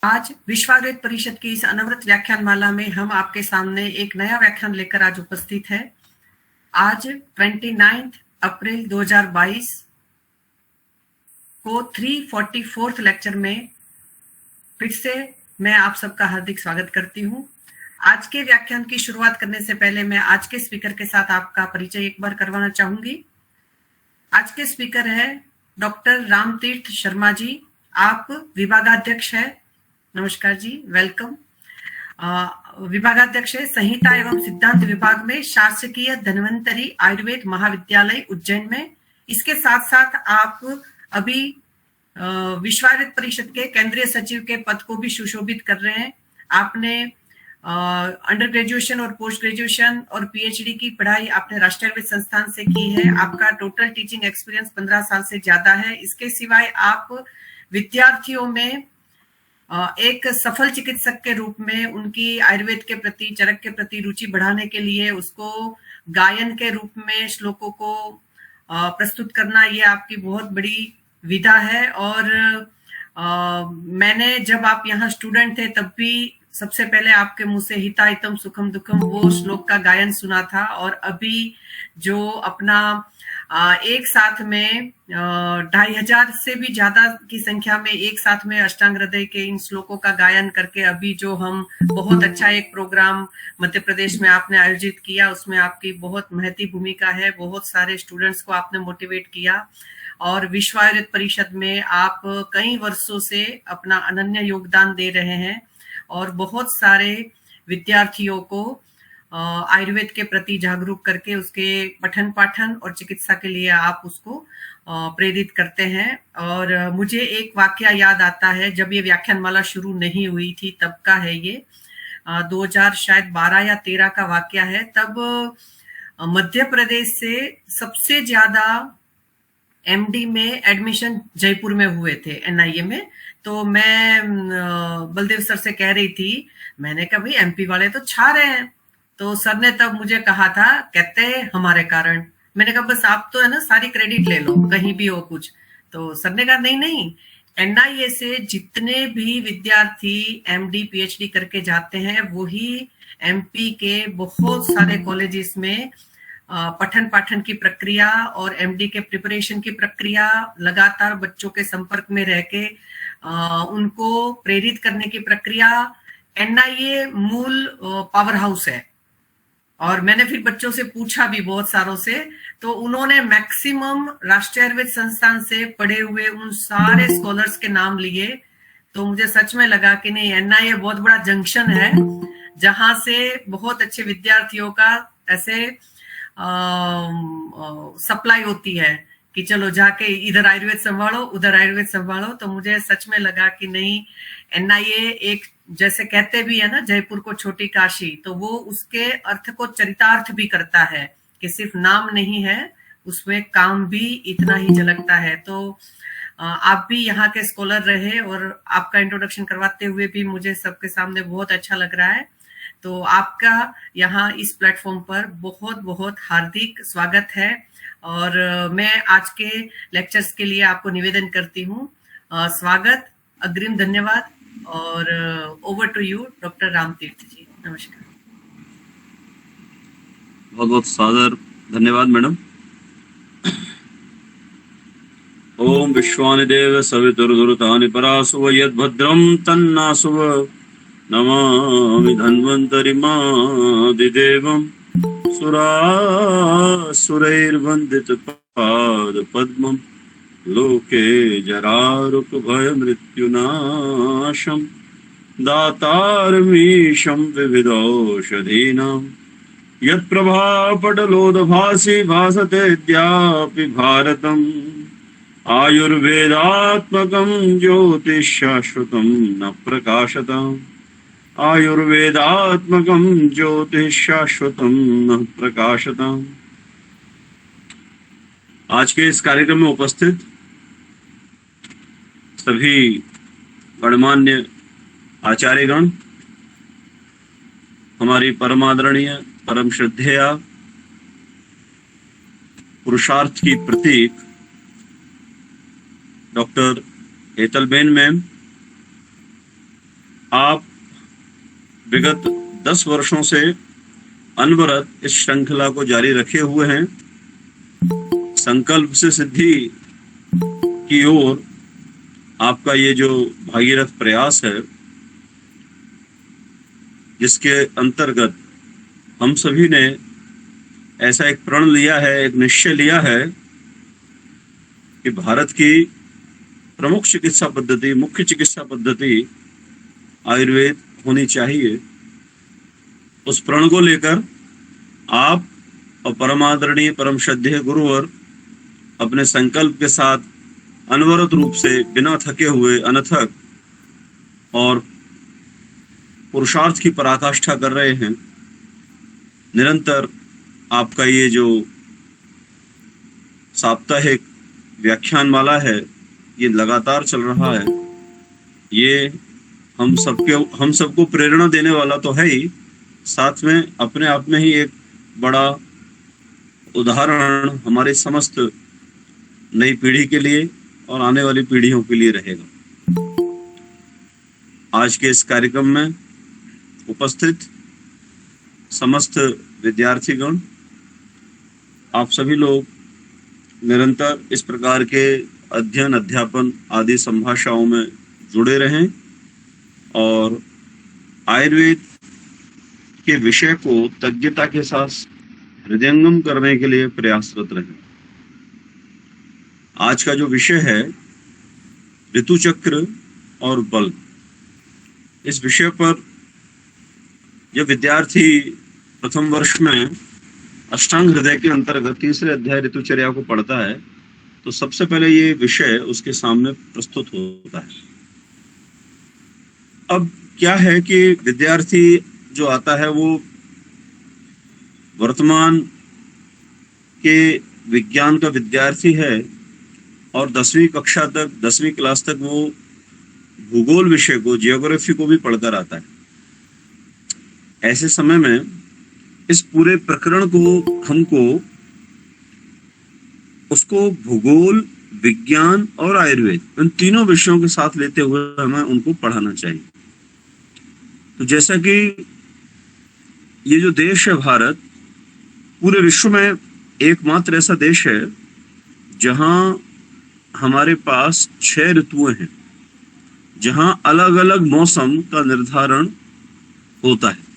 आज विश्व आयुर्वेद परिषद की इस अनवरत व्याख्यानमाला में हम आपके सामने एक नया व्याख्यान लेकर आज उपस्थित है। आज 29 अप्रैल 2022 को 344 लेक्चर में फिर से मैं आप सबका हार्दिक स्वागत करती हूँ। आज के व्याख्यान की शुरुआत करने से पहले मैं आज के स्पीकर के साथ आपका परिचय एक बार करवाना चाहूंगी। आज के स्पीकर है डॉक्टर रामतीर्थ शर्मा जी। आप विभागाध्यक्ष है। नमस्कार जी, वेलकम। विभागाध्यक्ष है संहिता एवं सिद्धांत विभाग में शासकीय धन्वंतरी आयुर्वेद महाविद्यालय उज्जैन में। इसके साथ साथ आप अभी विश्व आयुर्वेद परिषद के केंद्रीय सचिव के पद को भी सुशोभित कर रहे हैं। आपने अंडर ग्रेजुएशन और पोस्ट ग्रेजुएशन और पीएचडी की पढ़ाई आपने राष्ट्रीय आयुर्वेद संस्थान से की है। आपका टोटल टीचिंग एक्सपीरियंस 15 साल से ज्यादा है। इसके सिवाय आप विद्यार्थियों में एक सफल चिकित्सक के रूप में उनकी आयुर्वेद के प्रति, चरक के प्रति रुचि बढ़ाने के लिए उसको गायन के रूप में श्लोकों को प्रस्तुत करना, ये आपकी बहुत बड़ी विधा है। और मैंने जब आप यहाँ स्टूडेंट थे तब भी सबसे पहले आपके मुंह से हिता हितम सुखम दुखम वो श्लोक का गायन सुना था। और अभी जो अपना एक साथ में 2500 से भी ज्यादा की संख्या में एक साथ में अष्टांग हृदय के इन श्लोकों का गायन करके अभी जो हम बहुत अच्छा एक प्रोग्राम मध्य प्रदेश में आपने आयोजित किया, उसमें आपकी बहुत महती भूमिका है। बहुत सारे स्टूडेंट्स को आपने मोटिवेट किया और विश्व आयुर्वेद परिषद में आप कई वर्षों से अपना अनन्य योगदान दे रहे हैं और बहुत सारे विद्यार्थियों को आयुर्वेद के प्रति जागरूक करके उसके पठन पाठन और चिकित्सा के लिए आप उसको प्रेरित करते हैं। और मुझे एक वाकया याद आता है, जब ये व्याख्यानमाला शुरू नहीं हुई थी तब का है ये, 2000 शायद 12 या 13 का वाकया है। तब मध्य प्रदेश से सबसे ज्यादा एमडी में एडमिशन जयपुर में हुए थे, एनआईए में। तो मैं बलदेव सर से कह रही थी, मैंने कहा भाई एमपी वाले तो छा रहे हैं। तो सर ने तब मुझे कहा था, कहते हमारे कारण। मैंने कहा बस आप तो है ना सारी क्रेडिट ले लो, कहीं भी हो कुछ। तो सर ने कहा नहीं नहीं, एनआईए से जितने भी विद्यार्थी एमडी पीएचडी करके जाते हैं वही एमपी के बहुत सारे कॉलेजेस में पठन पाठन की प्रक्रिया और एमडी के प्रिपरेशन की प्रक्रिया, लगातार बच्चों के संपर्क में रह के उनको प्रेरित करने की प्रक्रिया, एनआईए मूल पावर हाउस है। और मैंने फिर बच्चों से पूछा भी बहुत सारों से, तो उन्होंने मैक्सिमम राष्ट्रीय आयुर्वेद संस्थान से पढ़े हुए उन सारे स्कॉलर्स के नाम लिए। तो मुझे सच में लगा कि नहीं, एनआईए बहुत बड़ा जंक्शन है जहां से बहुत अच्छे विद्यार्थियों का ऐसे सप्लाई होती है कि चलो जाके इधर आयुर्वेद संभालो उधर आयुर्वेद संभालो। तो मुझे सच में लगा कि नहीं, एनआईए एक, जैसे कहते भी है ना जयपुर को छोटी काशी, तो वो उसके अर्थ को चरितार्थ भी करता है कि सिर्फ नाम नहीं है, उसमें काम भी इतना ही झलकता है। तो आप भी यहाँ के स्कॉलर रहे और आपका इंट्रोडक्शन करवाते हुए भी मुझे सबके सामने बहुत अच्छा लग रहा है। तो आपका यहाँ इस प्लेटफॉर्म पर बहुत बहुत हार्दिक स्वागत है। और मैं आज के लेक्चर्स के लिए आपको निवेदन करती हूँ, स्वागत, अग्रिम धन्यवाद। और over to you doctor Ramtirth ji. नमस्कार। बहुत बहुत सादर धन्यवाद मैडम। ओम विश्वानि देव सवितुर्दुरतानि परासुव यद्भद्रं तन्नासुव नमामि धन्वन्तरिमादिदेवं सुरासुरैर्वन्दितपादपद्मं लोके जरारुकभयमृत्युनाशं दातारमीशं विविधौषधीनां यत्प्रभापटलोदभासि भासतेऽद्यापि भारतम् आयुर्वेदात्मकं ज्योतिश्शाश्वतं न प्रकाशताम् आयुर्वेदात्मकं ज्योतिश्शाश्वतं न प्रकाशताम्। आज के इस कार्यक्रम में उपस्थित सभी गणमान्य आचार्यगण, हमारी परमादरणीय परम श्रद्धेया पुरुषार्थ की प्रतीक डॉक्टर हेतलबेन मैम, आप विगत 10 वर्षों से अनवरत इस श्रृंखला को जारी रखे हुए हैं। संकल्प से सिद्धि की ओर आपका ये जो भागीरथ प्रयास है, जिसके अंतर्गत हम सभी ने ऐसा एक प्रण लिया है, एक निश्चय लिया है कि भारत की प्रमुख चिकित्सा पद्धति, मुख्य चिकित्सा पद्धति आयुर्वेद होनी चाहिए। उस प्रण को लेकर आप और परमादरणीय परम श्रद्धेय गुरुवर अपने संकल्प के साथ अनवरत रूप से बिना थके हुए अनथक और पुरुषार्थ की पराकाष्ठा कर रहे हैं। निरंतर आपका ये जो साप्ताहिक व्याख्यानमाला है, ये लगातार चल रहा है। ये हम सबको प्रेरणा देने वाला तो है ही, साथ में अपने आप में ही एक बड़ा उदाहरण हमारे समस्त नई पीढ़ी के लिए और आने वाली पीढ़ियों के लिए रहेगा। आज के इस कार्यक्रम में उपस्थित समस्त विद्यार्थीगण, आप सभी लोग निरंतर इस प्रकार के अध्ययन, अध्यापन आदि संभाषाओं में जुड़े रहें और आयुर्वेद के विषय को तज्ञता के साथ हृदयंगम करने के लिए प्रयासरत रहें। आज का जो विषय है ऋतु चक्र और बल, इस विषय पर जब विद्यार्थी प्रथम वर्ष में अष्टांग हृदय के अंतर्गत तीसरे अध्याय ऋतुचर्या को पढ़ता है, तो सबसे पहले ये विषय उसके सामने प्रस्तुत होता है। अब क्या है कि विद्यार्थी जो आता है वो वर्तमान के विज्ञान का विद्यार्थी है और 10वीं कक्षा तक, 10वीं क्लास तक वो भूगोल विषय को, जियोग्राफी को भी पढ़कर आता है। ऐसे समय में इस पूरे प्रकरण को हमको उसको भूगोल, विज्ञान और आयुर्वेद, इन तीनों विषयों के साथ लेते हुए हमें उनको पढ़ाना चाहिए। तो जैसा कि ये जो देश है भारत, पूरे विश्व में एकमात्र ऐसा देश है जहां हमारे पास 6 ऋतुएं हैं, जहां अलग अलग मौसम का निर्धारण होता है।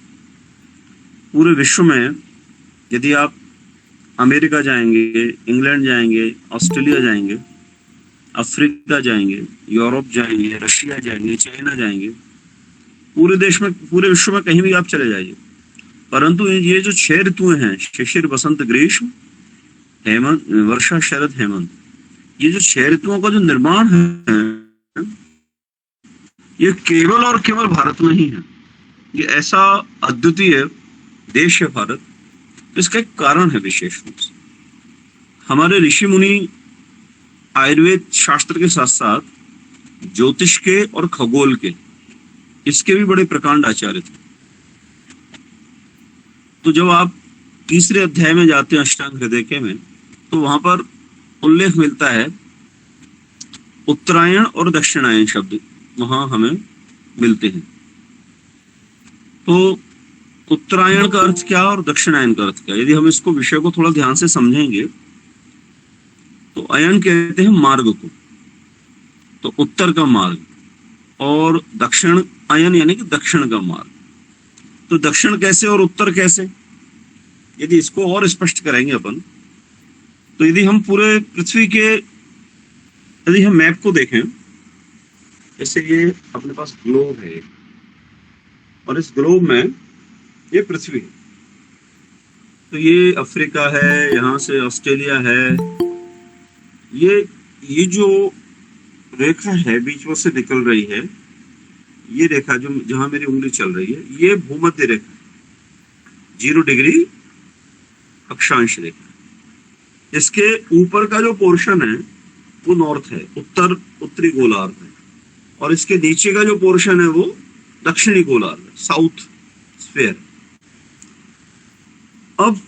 पूरे विश्व में यदि आप अमेरिका जाएंगे, इंग्लैंड जाएंगे, ऑस्ट्रेलिया जाएंगे, अफ्रीका जाएंगे, यूरोप जाएंगे, रशिया जाएंगे, चाइना जाएंगे, पूरे देश में, पूरे विश्व में कहीं भी आप चले जाइए, परंतु ये जो 6 ऋतुएं हैं, शिशिर, बसंत, ग्रीष्म, हेमंत, वर्षा, शरद, हेमंत, ये जो 6 ऋतुओं का जो निर्माण है, ये केवल और केवल भारत में ही है। ये ऐसा अद्वितीय देश है भारत। इसका एक कारण है विशेष रूप से, हमारे ऋषि मुनि आयुर्वेद शास्त्र के साथ साथ ज्योतिष के और खगोल के, इसके भी बड़े प्रकांड आचार्य थे। तो जब आप तीसरे अध्याय में जाते हैं अष्टांग हृदय के में, तो वहां पर उल्लेख मिलता है उत्तरायण और दक्षिणायन शब्द वहां हमें मिलते हैं। तो उत्तरायण का अर्थ क्या और दक्षिणायन का अर्थ क्या, यदि हम इसको विषय को थोड़ा ध्यान से समझेंगे तो अयन कहते हैं मार्ग को, तो उत्तर का मार्ग, और दक्षिण अयन यानी कि दक्षिण का मार्ग। तो दक्षिण कैसे और उत्तर कैसे, यदि इसको और स्पष्ट करेंगे अपन, तो यदि हम पूरे पृथ्वी के, यदि हम मैप को देखें, जैसे ये अपने पास ग्लोब है और इस ग्लोब में ये पृथ्वी है, तो ये अफ्रीका है, यहां से ऑस्ट्रेलिया है। ये जो रेखा है बीच में से निकल रही है, ये रेखा जो जहां मेरी उंगली चल रही है, ये भूमध्य रेखा, 0 डिग्री अक्षांश रेखा। इसके ऊपर का जो पोर्शन है वो नॉर्थ है, उत्तरी गोलार्ध है, और इसके नीचे का जो पोर्शन है वो दक्षिणी गोलार्ध है, साउथ स्फीयर। अब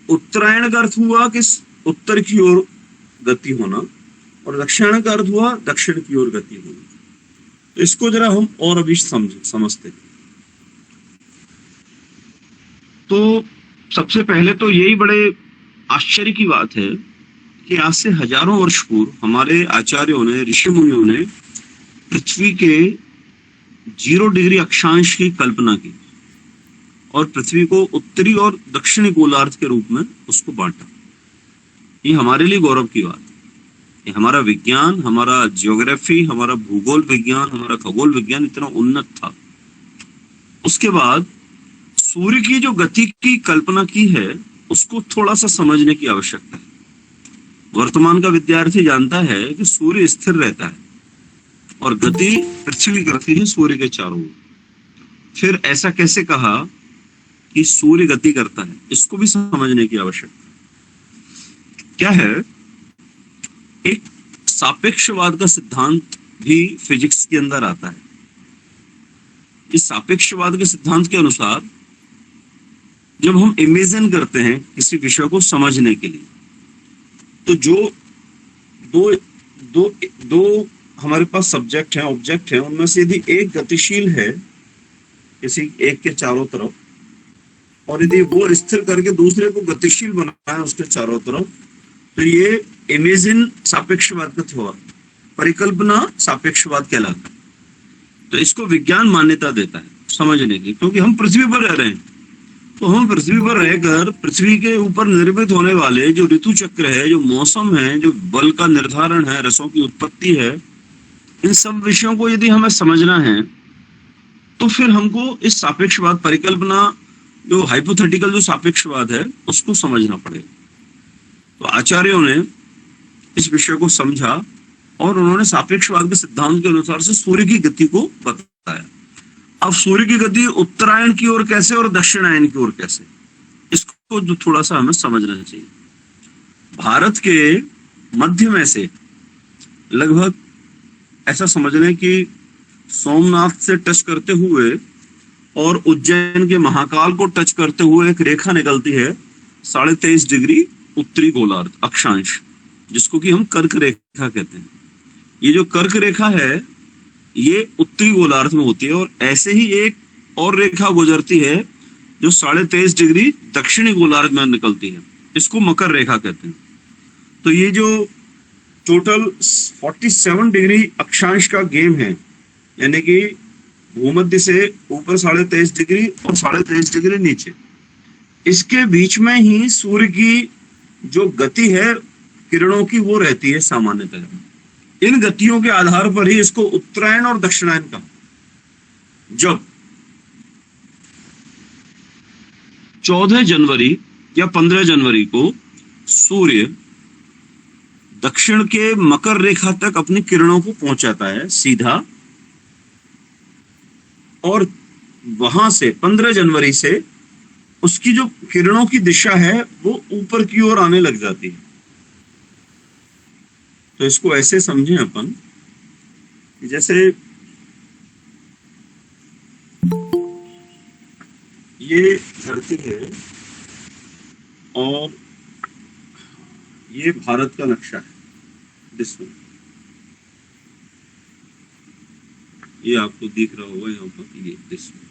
उत्तरायण का अर्थ हुआ कि उत्तर की ओर गति होना, और दक्षिण का अर्थ हुआ दक्षिण की ओर गति होना। इसको जरा हम और अभी समझते। तो सबसे पहले तो यही बड़े आश्चर्य की बात है कि आज से हजारों वर्ष पूर्व हमारे आचार्यों ने, ऋषि मुनियों ने पृथ्वी के 0 डिग्री अक्षांश की कल्पना की और पृथ्वी को उत्तरी और दक्षिणी गोलार्ध के रूप में उसको बांटा। ये हमारे लिए गौरव की बात है। ये हमारा विज्ञान, हमारा ज्योग्राफी, हमारा भूगोल विज्ञान, हमारा खगोल विज्ञान इतना उन्नत था। उसके बाद सूर्य की जो गति की कल्पना की है उसको थोड़ा सा समझने की आवश्यकता है। वर्तमान का विद्यार्थी जानता है कि सूर्य स्थिर रहता है और गति पृथ्वी करती है सूर्य के चारों ओर। फिर ऐसा कैसे कहा कि सूर्य गति करता है, इसको भी समझने की आवश्यकता क्या है। एक सापेक्षवाद का सिद्धांत भी फिजिक्स के अंदर आता है। इस सापेक्षवाद के सिद्धांत के अनुसार जब हम इमेजिन करते हैं किसी विषय को समझने के लिए, तो जो दो हमारे पास सब्जेक्ट है, ऑब्जेक्ट है, उनमें से यदि एक गतिशील है किसी एक के चारों तरफ, और यदि वो स्थिर करके दूसरे को गतिशील बनाए उसके चारों तरफ, तो ये इमेजिन सापेक्षवाद का थ्योरम, परिकल्पना सापेक्षवाद कहलाता है। तो इसको विज्ञान मान्यता देता है समझने की, क्योंकि हम पृथ्वी पर रह रहे हैं। तो हम पृथ्वी पर रहकर पृथ्वी के ऊपर निर्मित होने वाले जो ऋतु चक्र है, जो मौसम है, जो बल का निर्धारण है, रसों की उत्पत्ति है, इन सब विषयों को यदि हमें समझना है तो फिर हमको इस सापेक्षवाद, परिकल्पना, जो हाइपोथेटिकल जो सापेक्षवाद है उसको समझना पड़ेगा। तो आचार्यों ने इस विषय को समझा और उन्होंने सापेक्षवाद के सिद्धांत के अनुसार से सूर्य की गति को बताया। अब सूर्य की गति उत्तरायण की ओर कैसे और दक्षिणायन की ओर कैसे, इसको जो थोड़ा सा हमें समझना चाहिए। भारत के मध्य में से लगभग ऐसा समझ लें कि सोमनाथ से टच करते हुए और उज्जैन के महाकाल को टच करते हुए एक रेखा निकलती है 23.5 डिग्री उत्तरी गोलार्ध अक्षांश, जिसको कि हम कर्क रेखा कहते हैं। ये जो कर्क रेखा है ये उत्तरी गोलार्ध में होती है, और ऐसे ही एक और रेखा गुजरती है जो 23.5 डिग्री दक्षिणी गोलार्ध में निकलती है, इसको मकर रेखा कहते हैं। तो ये जो टोटल 47 डिग्री अक्षांश का गेम है, यानी कि भूमध्य से ऊपर 23.5 डिग्री और 23.5 डिग्री नीचे, इसके बीच में ही सूर्य की जो गति है किरणों की वो रहती है सामान्यतः। इन गतियों के आधार पर ही इसको उत्तरायण और दक्षिणायन का। जब 14 जनवरी या 15 जनवरी को सूर्य दक्षिण के मकर रेखा तक अपनी किरणों को पहुंचाता है सीधा, और वहां से 15 जनवरी से उसकी जो किरणों की दिशा है वो ऊपर की ओर आने लग जाती है। तो इसको ऐसे समझें अपन, जैसे ये धरती है और ये भारत का नक्शा है, जिसमें ये आपको दिख रहा होगा यहाँ पर, ये जिसमें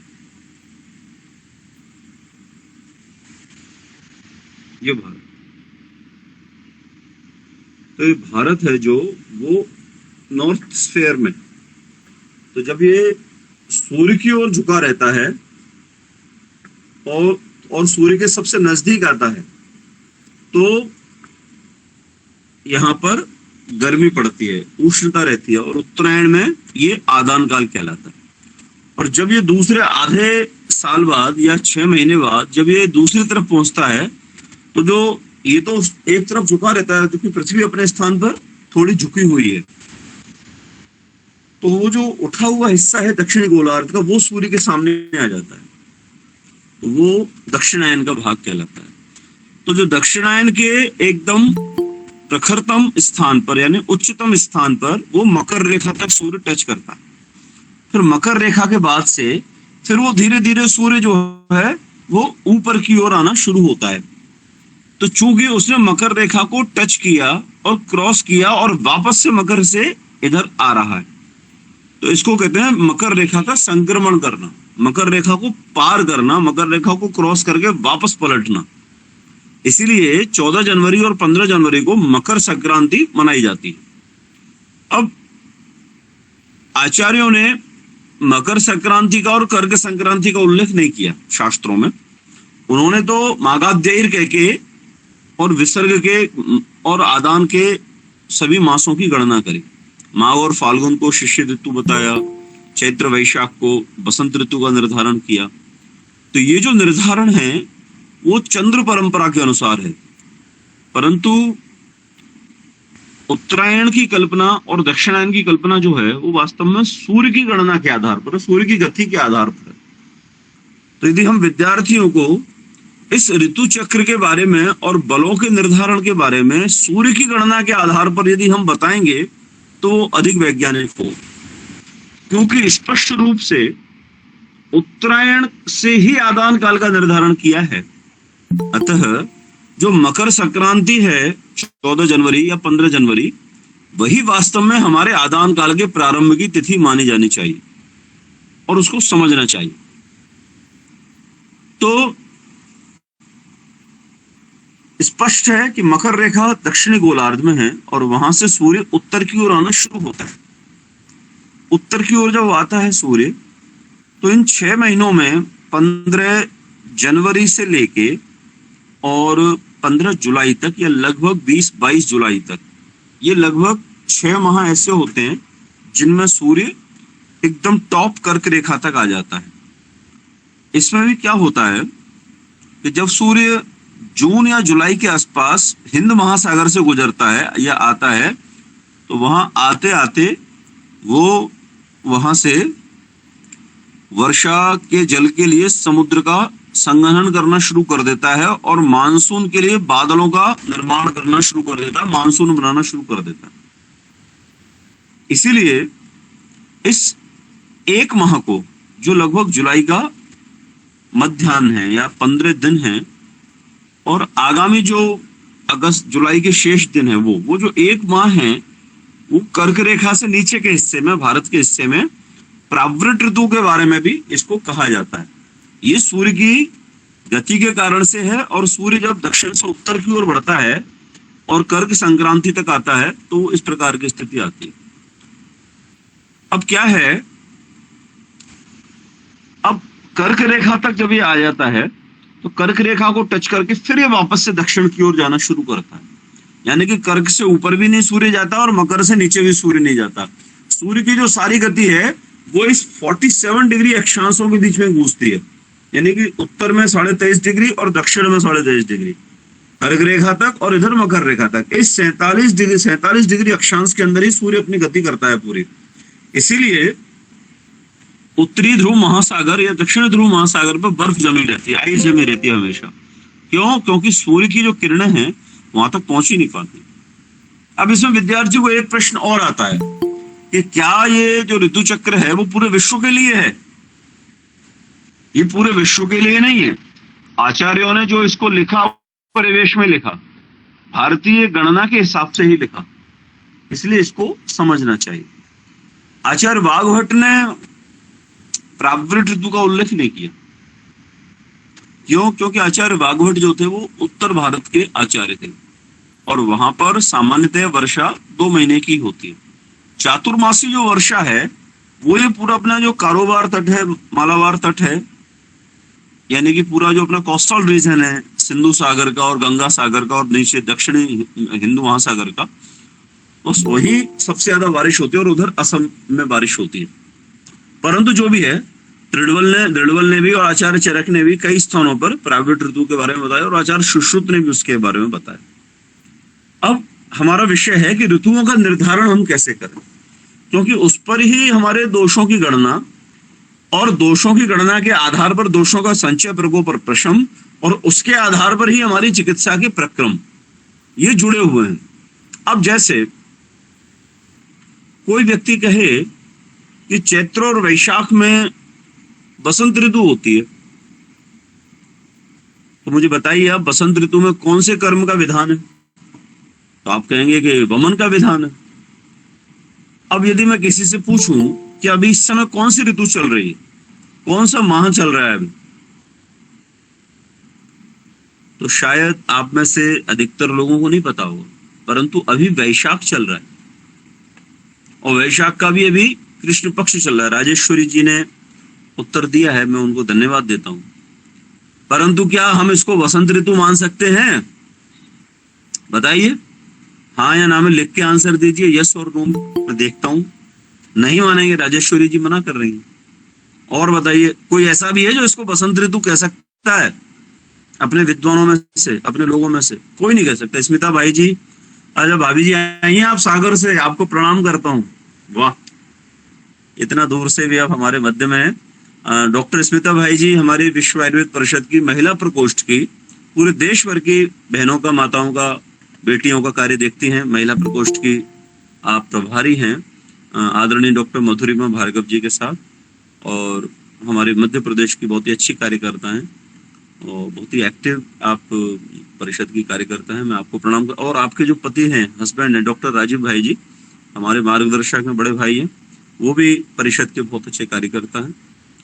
ये भारत, तो ये भारत है जो वो नॉर्थ स्फीयर में, तो जब ये सूर्य की ओर झुका रहता है और सूर्य के सबसे नजदीक आता है, तो यहाँ पर गर्मी पड़ती है, उष्णता रहती है, और उत्तरायण में ये आदान काल कहलाता है। और जब ये दूसरे आधे साल बाद या 6 महीने बाद जब ये दूसरी तरफ पहुंचता है, तो जो ये तो एक तरफ झुका रहता है क्योंकि पृथ्वी अपने स्थान पर थोड़ी झुकी हुई है, तो वो जो उठा हुआ हिस्सा है दक्षिणी गोलार्ध का वो सूर्य के सामने आ जाता है, तो वो दक्षिणायन का भाग कहलाता है। तो जो दक्षिणायन के एकदम प्रखरतम स्थान पर यानी उच्चतम स्थान पर वो मकर रेखा तक सूर्य टच करता है। फिर मकर रेखा के बाद से फिर वो धीरे धीरे सूर्य जो है वो ऊपर की ओर आना शुरू होता है। तो चूंकि उसने मकर रेखा को टच किया और क्रॉस किया और वापस से मकर से इधर आ रहा है, तो इसको कहते हैं मकर रेखा का संक्रमण करना, मकर रेखा को पार करना, मकर रेखा को क्रॉस करके वापस पलटना। इसीलिए 14 जनवरी और 15 जनवरी को मकर संक्रांति मनाई जाती है। अब आचार्यों ने मकर संक्रांति का और कर्क संक्रांति का उल्लेख नहीं किया शास्त्रों में। उन्होंने तो मागाध्यायिर कह के और विसर्ग के और आदान के सभी मासों की गणना करी। माघ और फाल्गुन को शिष्य ऋतु बताया, चैत्र वैशाख को बसंत ऋतु का निर्धारण किया। तो ये जो निर्धारण है वो चंद्र परंपरा के अनुसार है, परंतु उत्तरायण की कल्पना और दक्षिणायन की कल्पना जो है वो वास्तव में सूर्य की गणना के आधार पर, सूर्य की गति के आधार पर है। तो यदि हम विद्यार्थियों को इस ऋतु चक्र के बारे में और बलों के निर्धारण के बारे में सूर्य की गणना के आधार पर यदि हम बताएंगे तो वो अधिक वैज्ञानिक हो, क्योंकि स्पष्ट रूप से उत्तरायण से ही आदान काल का निर्धारण किया है। अतः जो मकर संक्रांति है 14 जनवरी या 15 जनवरी, वही वास्तव में हमारे आदान काल के प्रारंभ की तिथि मानी जानी चाहिए और उसको समझना चाहिए। तो स्पष्ट है कि मकर रेखा दक्षिणी गोलार्ध में है और वहां से सूर्य उत्तर की ओर आना शुरू होता है। उत्तर की ओर जब आता है सूर्य, तो इन 6 महीनों में 15 जनवरी से लेके और 15 जुलाई तक या लगभग 20-22 जुलाई तक, ये लगभग 6 माह ऐसे होते हैं जिनमें सूर्य एकदम टॉप कर्क रेखा तक आ जाता है। इसमें भी क्या होता है कि जब सूर्य जून या जुलाई के आसपास हिंद महासागर से गुजरता है या आता है, तो वहां आते आते वो वहां से वर्षा के जल के लिए समुद्र का संघनन करना शुरू कर देता है और मानसून के लिए बादलों का निर्माण करना शुरू कर देता है, मानसून बनाना शुरू कर देता है। इसीलिए इस एक माह को, जो लगभग जुलाई का मध्याह्न है या 15 दिन है, और आगामी जो अगस्त जुलाई के शेष दिन है, वो जो एक माह है, वो कर्क रेखा से नीचे के हिस्से में, भारत के हिस्से में प्रावृत ऋतु के बारे में भी इसको कहा जाता है। ये सूर्य की गति के कारण से है, और सूर्य जब दक्षिण से उत्तर की ओर बढ़ता है और कर्क संक्रांति तक आता है तो इस प्रकार की स्थिति आती है। अब क्या है, अब कर्क रेखा तक जब ये आ जाता है तो कर्क रेखा को टच करके फिर ये वापस से दक्षिण की ओर जाना शुरू करता है। यानी कि कर्क से ऊपर भी नहीं सूर्य जाता और मकर से नीचे भी सूर्य नहीं जाता। सूर्य की जो सारी गति है वो इस 47 डिग्री अक्षांशों के बीच में घूमती है, यानी कि उत्तर में 23.5 डिग्री और दक्षिण में 23.5 डिग्री, कर्क रेखा तक और इधर मकर रेखा तक। इस 47 डिग्री अक्षांश के अंदर ही सूर्य अपनी गति करता है पूरी। इसीलिए उत्तरी ध्रुव महासागर या दक्षिण ध्रुव महासागर पर बर्फ जमी रहती है, आइस जमी रहती है हमेशा। क्यों? क्योंकि सूर्य की जो किरणें हैं वहां तक पहुंच ही नहीं पाती। अब इसमें विद्यार्थी को एक प्रश्न और आता है कि क्या ये जो ऋतु चक्र है वो पूरे विश्व के लिए है? ये पूरे विश्व के लिए नहीं है। आचार्यों ने जो इसको लिखा परिवेश में लिखा, भारतीय गणना के हिसाब से ही लिखा, इसलिए इसको समझना चाहिए। आचार्य वाघभट्ट ने प्रावृत ऋतु का उल्लेख नहीं किया। क्यों? क्योंकि आचार्य वाघभट्ट जो थे वो उत्तर भारत के आचार्य थे और वहां पर सामान्यतः वर्षा 2 महीने की होती है। चातुर्मासी जो वर्षा है वो ये पूरा अपना जो कारोबार तट है, मालाबार तट है, यानी कि पूरा जो अपना कोस्टल रीजन है, सिंधु सागर का और गंगा सागर का और नीचे दक्षिणी हिंदू महासागर का, बस वही सबसे ज्यादा बारिश होती है और उधर असम में बारिश होती है। परंतु जो भी है, दृढ़वल ने भी और आचार्य चरक ने भी कई स्थानों पर प्रावृत ऋतु के बारे में बताया और आचार्य सुश्रुत ने भी उसके बारे में बताया। अब हमारा विषय है कि ऋतुओं का निर्धारण हम कैसे करें, क्योंकि उस पर ही हमारे दोषों की गणना और दोषों की गणना के आधार पर दोषों का संचय, प्रकोप और प्रशम, और उसके आधार पर ही हमारी चिकित्सा के प्रक्रम ये जुड़े हुए हैं। अब जैसे कोई व्यक्ति कहे कि चैत्र और वैशाख में बसंत ऋतु होती है, तो मुझे बताइए आप बसंत ऋतु में कौन से कर्म का विधान है? तो आप कहेंगे कि वमन का विधान है। अब यदि मैं किसी से पूछूं कि अभी इस समय कौन सी ऋतु चल रही है, कौन सा माह चल रहा है अभी। तो शायद आप में से अधिकतर लोगों को नहीं पता होगा, परंतु अभी वैशाख चल रहा है और वैशाख का भी अभी कृष्ण पक्ष चल रहा है। राजेश्वरी जी ने उत्तर दिया है, मैं उनको धन्यवाद देता हूं। परंतु क्या हम इसको वसंत ऋतु मान सकते हैं? बताइए, हाँ या ना में लिख के आंसर दीजिए, यस और नो। मैं देखता हूं, नहीं मानेंगे, राजेश्वरी जी मना कर रही हैं। और बताइए, कोई ऐसा भी है जो इसको बसंत ऋतु कह सकता है? अपने विद्वानों में से, अपने लोगों में से कोई नहीं कह सकता। स्मिता भाई जी, अच्छा भाभी जी आई हैं आप सागर से, आपको प्रणाम करता हूँ। वाह, इतना दूर से भी आप हमारे मध्य में हैं। डॉक्टर स्मिता भाई जी हमारी विश्व आयुर्वेद परिषद की महिला प्रकोष्ठ की पूरे देश भर की बहनों का, माताओं का, बेटियों का कार्य देखती हैं। महिला प्रकोष्ठ की आप प्रभारी हैं आदरणीय डॉक्टर मधुरिमा भार्गव जी के साथ, और हमारे मध्य प्रदेश की बहुत ही अच्छी कार्यकर्ता हैं और बहुत ही एक्टिव आप परिषद की कार्यकर्ता हैं। मैं आपको प्रणाम कर, और आपके जो पति हैं, हस्बैंड हैं, डॉक्टर राजीव भाई जी हमारे मार्गदर्शक में बड़े भाई हैं, वो भी परिषद के बहुत अच्छे कार्यकर्ता हैं।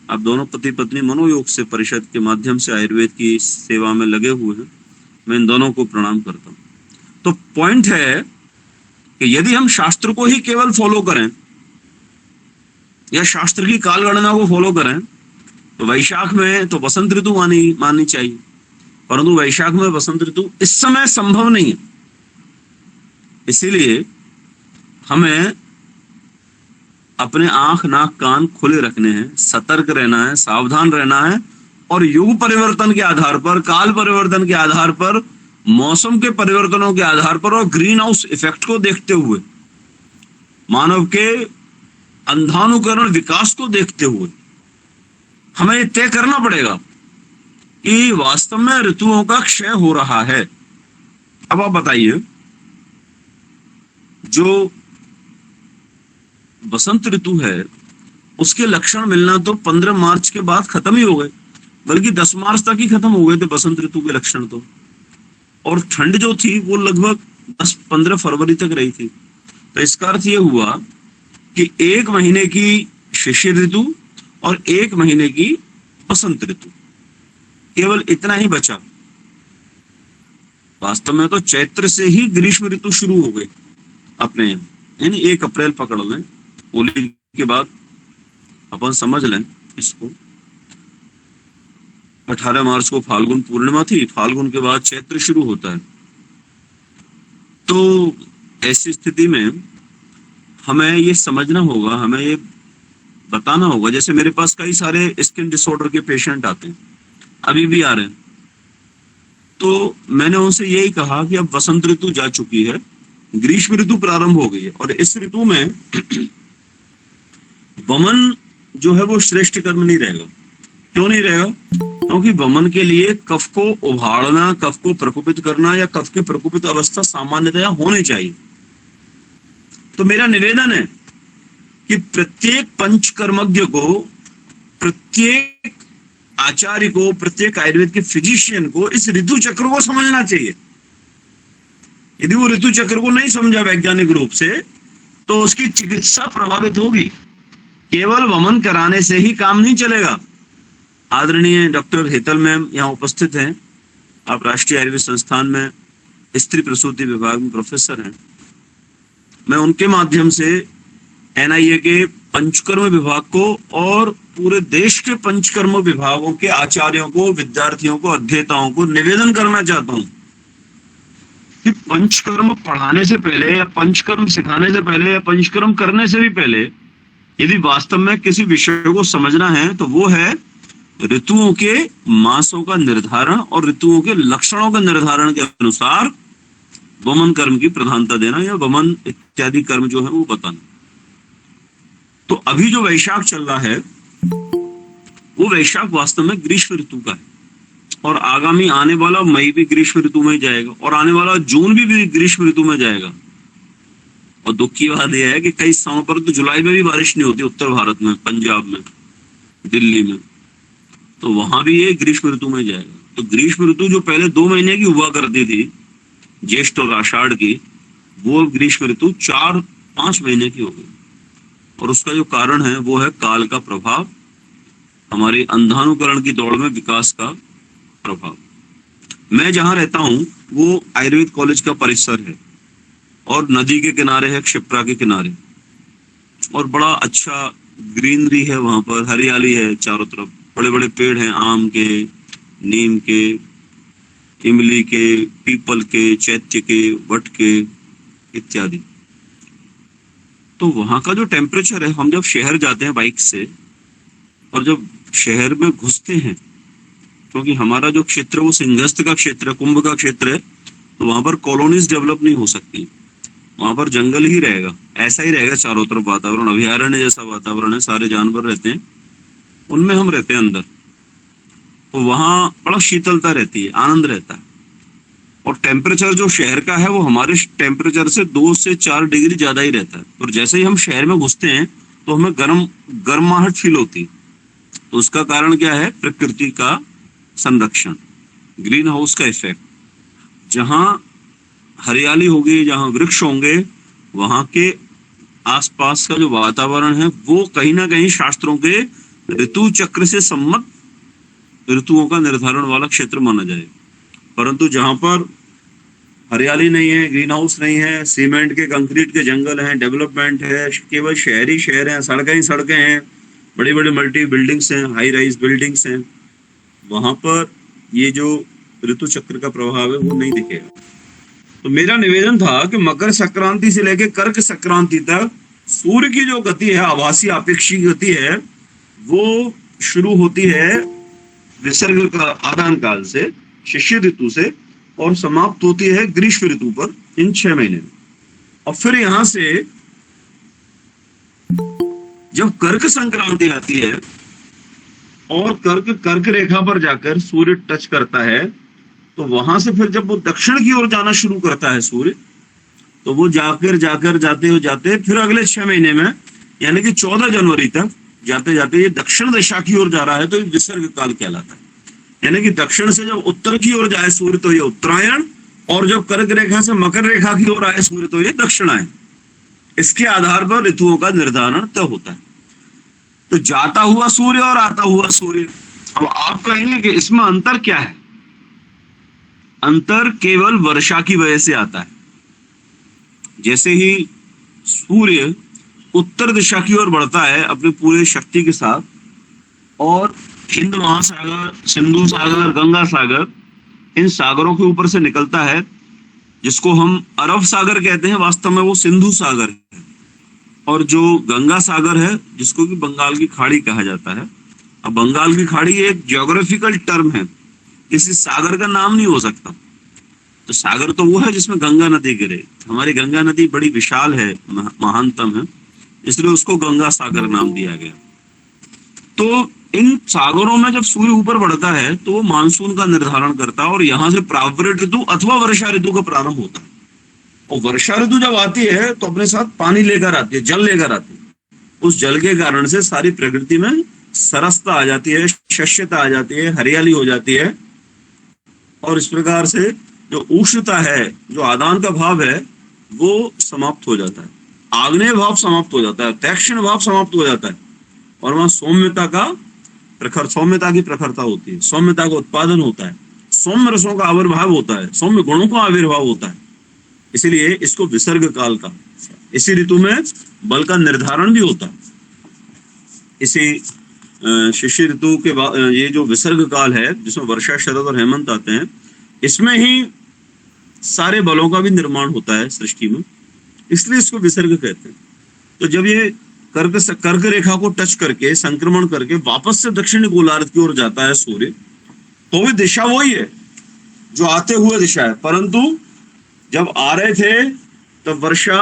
आप दोनों पति पत्नी मनोयोग से परिषद के माध्यम से आयुर्वेद की सेवा में लगे हुए हैं। मैं इन दोनों को प्रणाम करता हूँ। तो पॉइंट है कि यदि हम शास्त्र को ही केवल फॉलो करें या शास्त्र की कालगणना को फॉलो करें तो वैशाख में तो बसंत ऋतु माननी चाहिए, परंतु वैशाख में बसंत ऋतु इस समय संभव नहीं है। इसीलिए हमें अपने आंख नाक कान खुले रखने हैं, सतर्क रहना है, सावधान रहना है, और युग परिवर्तन के आधार पर, काल परिवर्तन के आधार पर, मौसम के परिवर्तनों के आधार पर और ग्रीन हाउस इफेक्ट को देखते हुए, मानव के अंधानुकरण विकास को देखते हुए हमें ये तय करना पड़ेगा कि वास्तव में ऋतुओं का क्षय हो रहा है। अब आप बताइए, जो बसंत ऋतु है उसके लक्षण मिलना तो 15 मार्च के बाद खत्म ही हो गए, बल्कि 10 मार्च तक ही खत्म हो गए थे बसंत ऋतु के लक्षण तो। और ठंड जो थी वो लगभग 10-15 फरवरी तक रही थी। तो इसका अर्थ ये हुआ कि 1 महीने की शिशिर ऋतु और 1 महीने की बसंत ऋतु, केवल इतना ही बचा। वास्तव में तो चैत्र से ही ग्रीष्म ऋतु शुरू हो गई अपने यहाँ, यानी 1 अप्रैल पकड़ लें, होली के बाद अपन समझ लें इसको। 18 मार्च को फाल्गुन पूर्णिमा थी, फाल्गुन के बाद चैत्र शुरू होता है। तो ऐसी स्थिति में हमें ये समझना होगा, हमें ये बताना होगा। जैसे मेरे पास कई सारे स्किन डिसऑर्डर के पेशेंट आते हैं, अभी भी आ रहे हैं, तो मैंने उनसे यही कहा कि अब बसंत ऋतु जा चुकी है, ग्रीष्म ऋतु प्रारंभ हो गई है, और इस ऋतु में वमन जो है वो श्रेष्ठ कर्म नहीं रहेगा। क्यों नहीं रहेगा? क्योंकि वमन के लिए कफ को उभाड़ना, कफ को प्रकोपित करना या कफ की प्रकोपित अवस्था सामान्यतया होनी चाहिए। तो मेरा निवेदन है कि प्रत्येक पंचकर्मज्ञ को, प्रत्येक आचार्य को, प्रत्येक आयुर्वेद के फिजिशियन को इस ऋतु चक्र को समझना चाहिए। यदि वो ऋतु चक्र को नहीं समझा वैज्ञानिक रूप से तो उसकी चिकित्सा प्रभावित होगी। केवल वमन कराने से ही काम नहीं चलेगा। आदरणीय डॉक्टर हेतल मैम यहाँ उपस्थित हैं, आप राष्ट्रीय आयुर्वेद संस्थान में स्त्री प्रसूति विभाग में प्रोफेसर हैं। मैं उनके माध्यम से NIA के पंचकर्म विभाग को और पूरे देश के पंचकर्म विभागों के आचार्यों को, विद्यार्थियों को, अध्येताओं को निवेदन करना चाहता हूं कि पंचकर्म पढ़ाने से पहले या पंचकर्म सिखाने से पहले या पंचकर्म करने से भी पहले यदि वास्तव में किसी विषय को समझना है तो वो है ऋतुओं के मासों का निर्धारण और ऋतुओं के लक्षणों का निर्धारण के अनुसार वमन कर्म की प्रधानता देना या वमन इत्यादि कर्म जो है वो बताना। तो अभी जो वैशाख चल रहा है वो वैशाख वास्तव में ग्रीष्म ऋतु का है, और आगामी आने वाला मई भी ग्रीष्म ऋतु में जाएगा, और आने वाला जून भी ग्रीष्म ऋतु में जाएगा। और दुख की बात यह है कि कई स्थानों पर तो जुलाई में भी बारिश नहीं होती, उत्तर भारत में, पंजाब में, दिल्ली में, तो वहां भी ये ग्रीष्म ऋतु में जाएगा। तो ग्रीष्म ऋतु जो पहले 2 महीने की हुआ करती थी, ज्येष्ठ और आषाढ़ की, वो ग्रीष्म ऋतु 4-5 महीने की हो गई। और उसका जो कारण है वो है काल का प्रभाव, हमारे अंधानुकरण की दौड़ में विकास का प्रभाव। मैं जहां रहता हूं वो आयुर्वेद कॉलेज का परिसर है और नदी के किनारे है, क्षिप्रा के किनारे, और बड़ा अच्छा ग्रीनरी है वहां पर, हरियाली है चारों तरफ, बड़े बड़े पेड़ हैं, आम के, नीम के, इमली के, पीपल के, चैत्य के, वट के इत्यादि। तो वहां का जो टेम्परेचर है, हम जब शहर जाते हैं बाइक से और जब शहर में घुसते हैं, क्योंकि हमारा जो क्षेत्र वो सिंहस्थ का क्षेत्र है, कुंभ का क्षेत्र है, तो वहां पर कॉलोनीज डेवलप नहीं हो सकती, वहां पर जंगल ही रहेगा, ऐसा ही रहेगा चारों तरफ वातावरण, अभयारण्य जैसा वातावरण है, सारे जानवर रहते हैं, उनमें हम रहते हैं अंदर, तो वहां बड़ा शीतलता रहती है, आनंद रहता है। और टेम्परेचर जो शहर का है वो हमारे टेम्परेचर से 2 से 4 डिग्री ज्यादा ही रहता है। और जैसे ही हम शहर में घुसते हैं तो हमें गर्माहट फील होती है। तो उसका कारण क्या है? प्रकृति का संरक्षण, ग्रीन हाउस का इफेक्ट। जहां हरियाली होगी, जहां वृक्ष होंगे, वहां के आसपास का जो वातावरण है वो कहीं ना कहीं शास्त्रों के ऋतु चक्र से सम्मत ऋतुओं का निर्धारण वाला क्षेत्र माना जाए। परंतु जहां पर हरियाली नहीं है, ग्रीन हाउस नहीं है, सीमेंट के, कंक्रीट के जंगल हैं, डेवलपमेंट है, केवल शहरी शहर हैं, सड़कें ही सड़कें हैं, बड़ी बड़ी मल्टी बिल्डिंग्स हैं, हाई राइज बिल्डिंग्स हैं, वहां पर ये जो ऋतु चक्र का प्रभाव है वो नहीं दिखेगा। तो मेरा निवेदन था कि मकर संक्रांति से लेकर कर्क संक्रांति तक सूर्य की जो गति है, आभासी आपेक्षिक गति है, वो शुरू होती है विसर्ग का आदान काल से, शिशिर ऋतु से, और समाप्त होती है ग्रीष्म ऋतु पर, इन 6 महीने में। और फिर यहां से जब कर्क संक्रांति आती है और कर्क रेखा पर जाकर सूर्य टच करता है, तो वहां से फिर जब वो दक्षिण की ओर जाना शुरू करता है सूर्य, तो वो जाते फिर अगले 6 महीने में, यानी कि 14 जनवरी तक जाते जाते ये दक्षिण दिशा की ओर जा रहा है, तो ये विसर्ग काल कहलाता है। यानी कि दक्षिण से जब उत्तर की ओर जाए सूर्य तो ये उत्तरायण, और जब कर्क रेखा से मकर रेखा की ओर आए सूर्य तो ये दक्षिणायन। इसके आधार पर ऋतुओं का निर्धारण तय होता है। तो जाता हुआ सूर्य और आता हुआ सूर्य, अब आप कहेंगे कि इसमें अंतर क्या है? अंतर केवल वर्षा की वजह से आता है। जैसे ही सूर्य उत्तर दिशा की ओर बढ़ता है अपनी पूरी शक्ति के साथ, और हिंद महासागर, सिंधु सागर, गंगा सागर, इन सागरों के ऊपर से निकलता है, जिसको हम अरब सागर कहते हैं, वास्तव में वो सिंधु सागर है। और जो गंगा सागर है, जिसको कि बंगाल की खाड़ी कहा जाता है। अब बंगाल की खाड़ी एक ज्योग्राफिकल टर्म है, किसी सागर का नाम नहीं हो सकता। तो सागर तो वो है जिसमें गंगा नदी गिरे। हमारी गंगा नदी बड़ी विशाल है, महानतम है, इसलिए उसको गंगा सागर नाम दिया गया। तो इन सागरों में जब सूर्य ऊपर बढ़ता है तो वो मानसून का निर्धारण करता है, और यहां से प्रावृत ऋतु अथवा वर्षा ऋतु का प्रारंभ होता है। और वर्षा ऋतु जब आती है तो अपने साथ पानी लेकर आती है, जल लेकर आती है। उस जल के कारण से सारी प्रकृति में सरसता आ जाती है, शस्यता आ जाती है, हरियाली हो जाती है, और इस प्रकार से जो उष्णता है, जो आदान का भाव है, वो समाप्त हो जाता है। आग्नेय भाव समाप्त हो जाता है, दक्षिण भाव समाप्त हो जाता है, और वहां सौम्यता की प्रखरता होती है, सौम्यता का उत्पादन होता है, सौम्य रसों का आविर्भाव होता है, सौम्य गुणों का आविर्भाव होता है। इसीलिए इसको विसर्ग काल का, इसी ऋतु में बल का निर्धारण भी होता है। इसी शिशिर ऋतु के बाद ये जो विसर्ग काल है, जिसमें वर्षा, शरद और हेमंत आते हैं, इसमें ही सारे बलों का भी निर्माण होता है सृष्टि में, इसलिए इसको विसर्ग कहते हैं। तो जब ये कर्क रेखा को टच करके, संक्रमण करके वापस से दक्षिणी गोलार्ध की ओर जाता है सूर्य, तो भी दिशा वही है जो आते हुए दिशा है, परंतु जब आ रहे थे तब वर्षा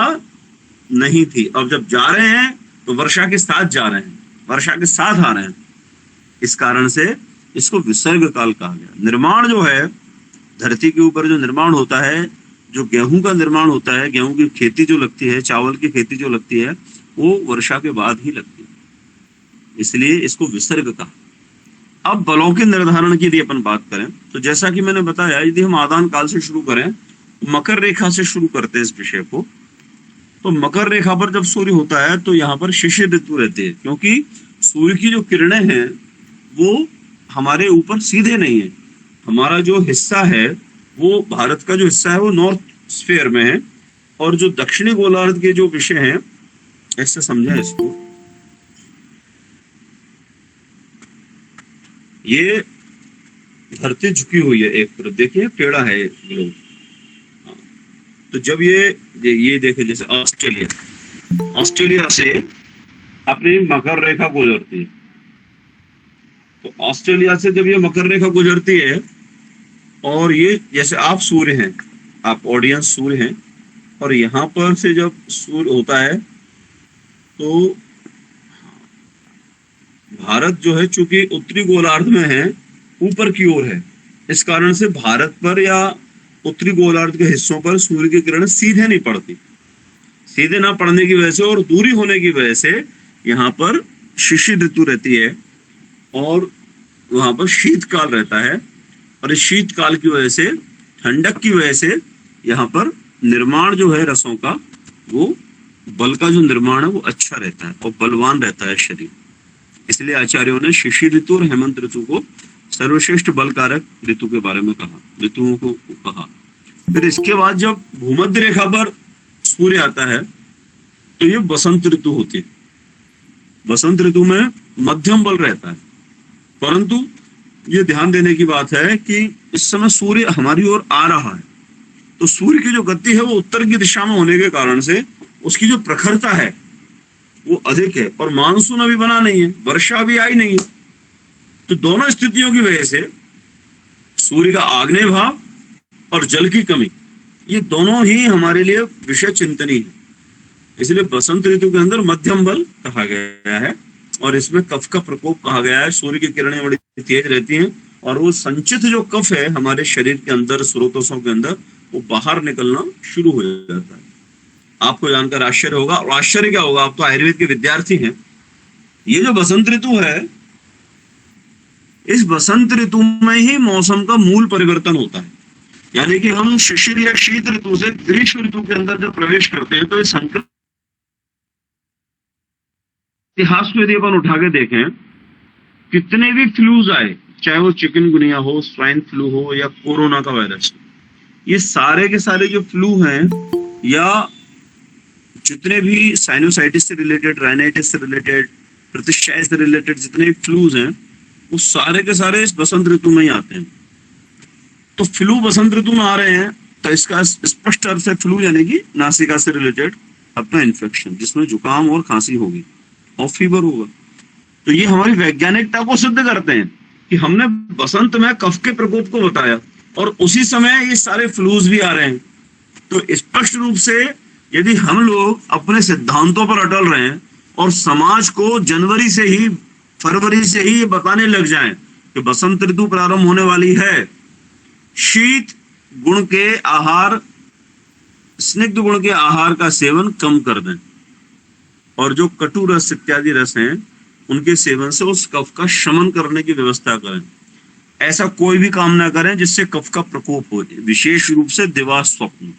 नहीं थी, अब जब जा रहे हैं तो वर्षा के साथ जा रहे हैं, वर्षा के साथ आ रहे हैं। इस कारण से इसको विसर्ग काल कहा गया। निर्माण जो है धरती के ऊपर, जो निर्माण होता है, जो गेहूं का निर्माण होता है, गेहूं की खेती जो लगती है, चावल की खेती जो लगती है, वो वर्षा के बाद ही लगती है, इसलिए इसको विसर्ग कहा। अब बलों के निर्धारण की यदि अपन बात करें तो जैसा कि मैंने बताया, यदि हम आदान काल से शुरू करें, मकर रेखा से शुरू करते हैं इस विषय को, तो मकर रेखा पर जब सूर्य होता है तो यहाँ पर शिशिर ऋतु रहती है, क्योंकि सूर्य की जो किरणें हैं वो हमारे ऊपर सीधे नहीं है। हमारा जो हिस्सा है वो, भारत का जो हिस्सा है वो नॉर्थ स्फीयर में है, और जो दक्षिणी गोलार्ध के जो विषय हैं, ऐसे समझें इसको, ये धरती झुकी हुई है एक तरफ, देखिए टेढ़ा है ग्लोब। तो जब ये देखे, जैसे ऑस्ट्रेलिया से अपनी मकर रेखा गुजरती है, तो ऑस्ट्रेलिया से जब ये मकर रेखा गुजरती है, और ये जैसे आप सूर्य हैं, आप ऑडियंस सूर्य हैं, और यहां पर से जब सूर्य होता है तो भारत जो है चूंकि उत्तरी गोलार्ध में है, ऊपर की ओर है, इस कारण से भारत पर या उत्तरी गोलार्ध के हिस्सों पर सूर्य की किरण सीधे नहीं पड़ती। सीधे ना पड़ने की वजह से और दूरी होने की वजह से यहाँ पर शिशिर ऋतु रहती है, और वहां पर शीतकाल रहता है, और इस शीतकाल की वजह से, ठंडक की वजह से यहाँ पर निर्माण जो है रसों का, वो बल का जो निर्माण है वो अच्छा रहता है और बलवान रहता है शरीर। इसलिए आचार्यों ने शिशिर ऋतु और हेमंत ऋतु को सर्वश्रेष्ठ बलकारक ऋतु के बारे में कहा, ऋतुओं को कहा। फिर इसके बाद जब भूमध्य रेखा पर सूर्य आता है तो ये बसंत ऋतु होती है। बसंत ऋतु में मध्यम बल रहता है, परंतु ये ध्यान देने की बात है कि इस समय सूर्य हमारी ओर आ रहा है, तो सूर्य की जो गति है वो उत्तर की दिशा में होने के कारण से उसकी जो प्रखरता है वो अधिक है, और मानसून अभी बना नहीं है, वर्षा अभी आई नहीं है। तो दोनों स्थितियों की वजह से सूर्य का आग्नेय भाव और जल की कमी, ये दोनों ही हमारे लिए विषय चिंतनीय है। इसलिए बसंत ऋतु के अंदर मध्यम बल कहा गया है, और इसमें कफ का प्रकोप कहा गया है। सूर्य की किरणें बड़ी तेज रहती हैं, और वो संचित जो कफ है हमारे शरीर के अंदर, स्रोतों के अंदर, वो बाहर निकलना शुरू हो जाता है। आपको जानकर आश्चर्य होगा, और आश्चर्य क्या होगा, आप तो आयुर्वेद के विद्यार्थी हैं। ये जो बसंत ऋतु है, इस बसंत ऋतु में ही मौसम का मूल परिवर्तन होता है। यानी कि हम शिशिर या शीत ऋतु से ग्रीष्म ऋतु के अंदर जब प्रवेश करते हैं तो इस संकट इतिहास को यदि अपन उठा के देखें, कितने भी फ्लूज आए, चाहे वो चिकनगुनिया हो, स्वाइन फ्लू हो, या कोरोना का वायरस, ये सारे के सारे जो फ्लू हैं, या जितने भी साइनोसाइटिस से रिलेटेड, राइनाइटिस से रिलेटेड, प्रतिशय से रिलेटेड जितने भी फ्लूज हैं, वो सारे के सारे इस बसंत ऋतु में ही आते हैं। तो फ्लू बसंत ऋतु में आ रहे हैं, तो इसका स्पष्ट अर्थ है फ्लू यानी कि नासिका से रिलेटेड अपना इन्फेक्शन, जिसमें जुकाम और खांसी होगी और फीवर होगा। तो ये हमारी वैज्ञानिकता को सिद्ध करते हैं कि हमने बसंत में कफ के प्रकोप को बताया, और उसी समय ये सारे फ्लूज भी आ रहे हैं। तो स्पष्ट रूप से यदि हम लोग अपने सिद्धांतों पर अटल रहे हैं और समाज को जनवरी से ही, फरवरी से ही ये बताने लग जाएं कि बसंत ऋतु प्रारंभ होने वाली है, शीत गुण के आहार, स्निग्ध गुण के आहार का सेवन कम कर दें, और जो कटु रस इत्यादि रस हैं उनके सेवन से उस कफ का शमन करने की व्यवस्था करें। ऐसा कोई भी काम ना करें जिससे कफ का प्रकोप हो, विशेष रूप से दिवा स्वप्न,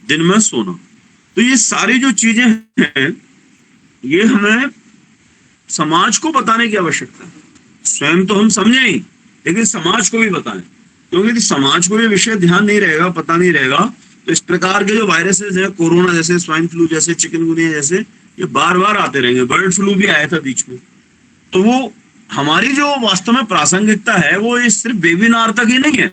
दिन में सोना। तो ये सारी जो चीजें हैं, ये हमें समाज को बताने की आवश्यकता है। स्वयं तो हम समझे ही, लेकिन समाज को भी बताएं, क्योंकि यदि समाज को ये विषय ध्यान नहीं रहेगा, पता नहीं रहेगा, तो इस प्रकार के जो वायरसेस हैं, कोरोना जैसे, स्वाइन फ्लू जैसे, चिकनगुनिया जैसे, ये बार बार आते रहेंगे। बर्ड फ्लू भी आया था बीच में। तो वो हमारी जो वास्तव में प्रासंगिकता है वो ये सिर्फ वेबिनार तक ही नहीं है।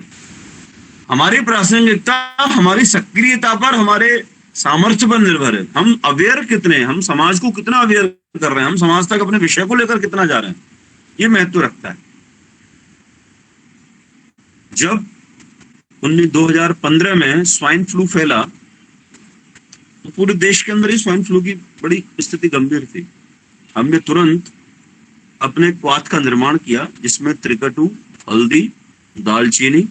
हमारी प्रासंगिकता हमारी सक्रियता पर, हमारे सामर्थ्य पर निर्भर है। हम अवेयर कितने हैं, हम समाज को कितना अवेयर कर रहे हैं, हम समाज तक अपने विषय को लेकर कितना जा रहे हैं, ये महत्व रखता है। जब 2015 में स्वाइन फ्लू फैला तो पूरे देश के अंदर ही स्वाइन फ्लू की बड़ी स्थिति गंभीर थी। हमने तुरंत अपने क्वाथ का निर्माण किया, जिसमें त्रिकटु, हल्दी, दालचीनी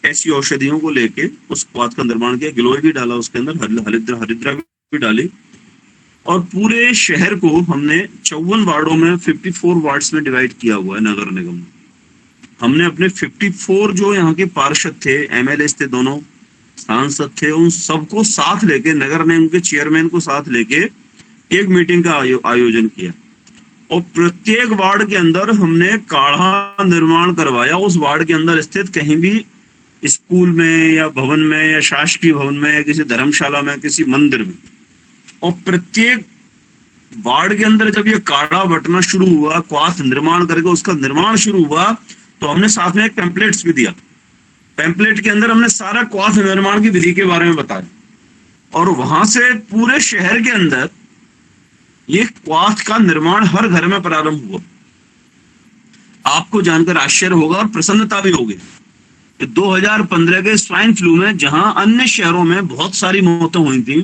ऐसी औषधियों को लेके उस क्वाथ का निर्माण किया। गिलोय भी डाला उसके अंदर, हरिद्रा भी डाली, और पूरे शहर को हमने 54 वार्डों में 54 वार्ड्स में डिवाइड किया हुआ है नगर निगम में। हमने अपने 54 जो यहाँ के पार्षद थे, एमएलए थे, दोनों सांसद थे, उन सबको साथ लेके, नगर निगम के चेयरमैन को साथ लेके एक मीटिंग का आयोजन किया और प्रत्येक वार्ड के अंदर हमने काढ़ा निर्माण करवाया। उस वार्ड के अंदर स्थित कहीं भी स्कूल में या भवन में या शासकीय भवन में या किसी धर्मशाला में, किसी मंदिर में, और प्रत्येक वार्ड के अंदर जब ये काढ़ा बटना शुरू हुआ, क्वाथ निर्माण करके उसका निर्माण शुरू हुआ, तो हमने साथ में एक पैम्पलेट्स भी दिया। पैम्पलेट के अंदर हमने सारा क्वाथ निर्माण की विधि के बारे में बताया और वहां से पूरे शहर के अंदर ये क्वाथ का निर्माण हर घर में प्रारंभ हुआ। आपको जानकर आश्चर्य होगा और प्रसन्नता भी होगी कि 2015 के स्वाइन फ्लू में जहां अन्य शहरों में बहुत सारी मौतें हुई थी,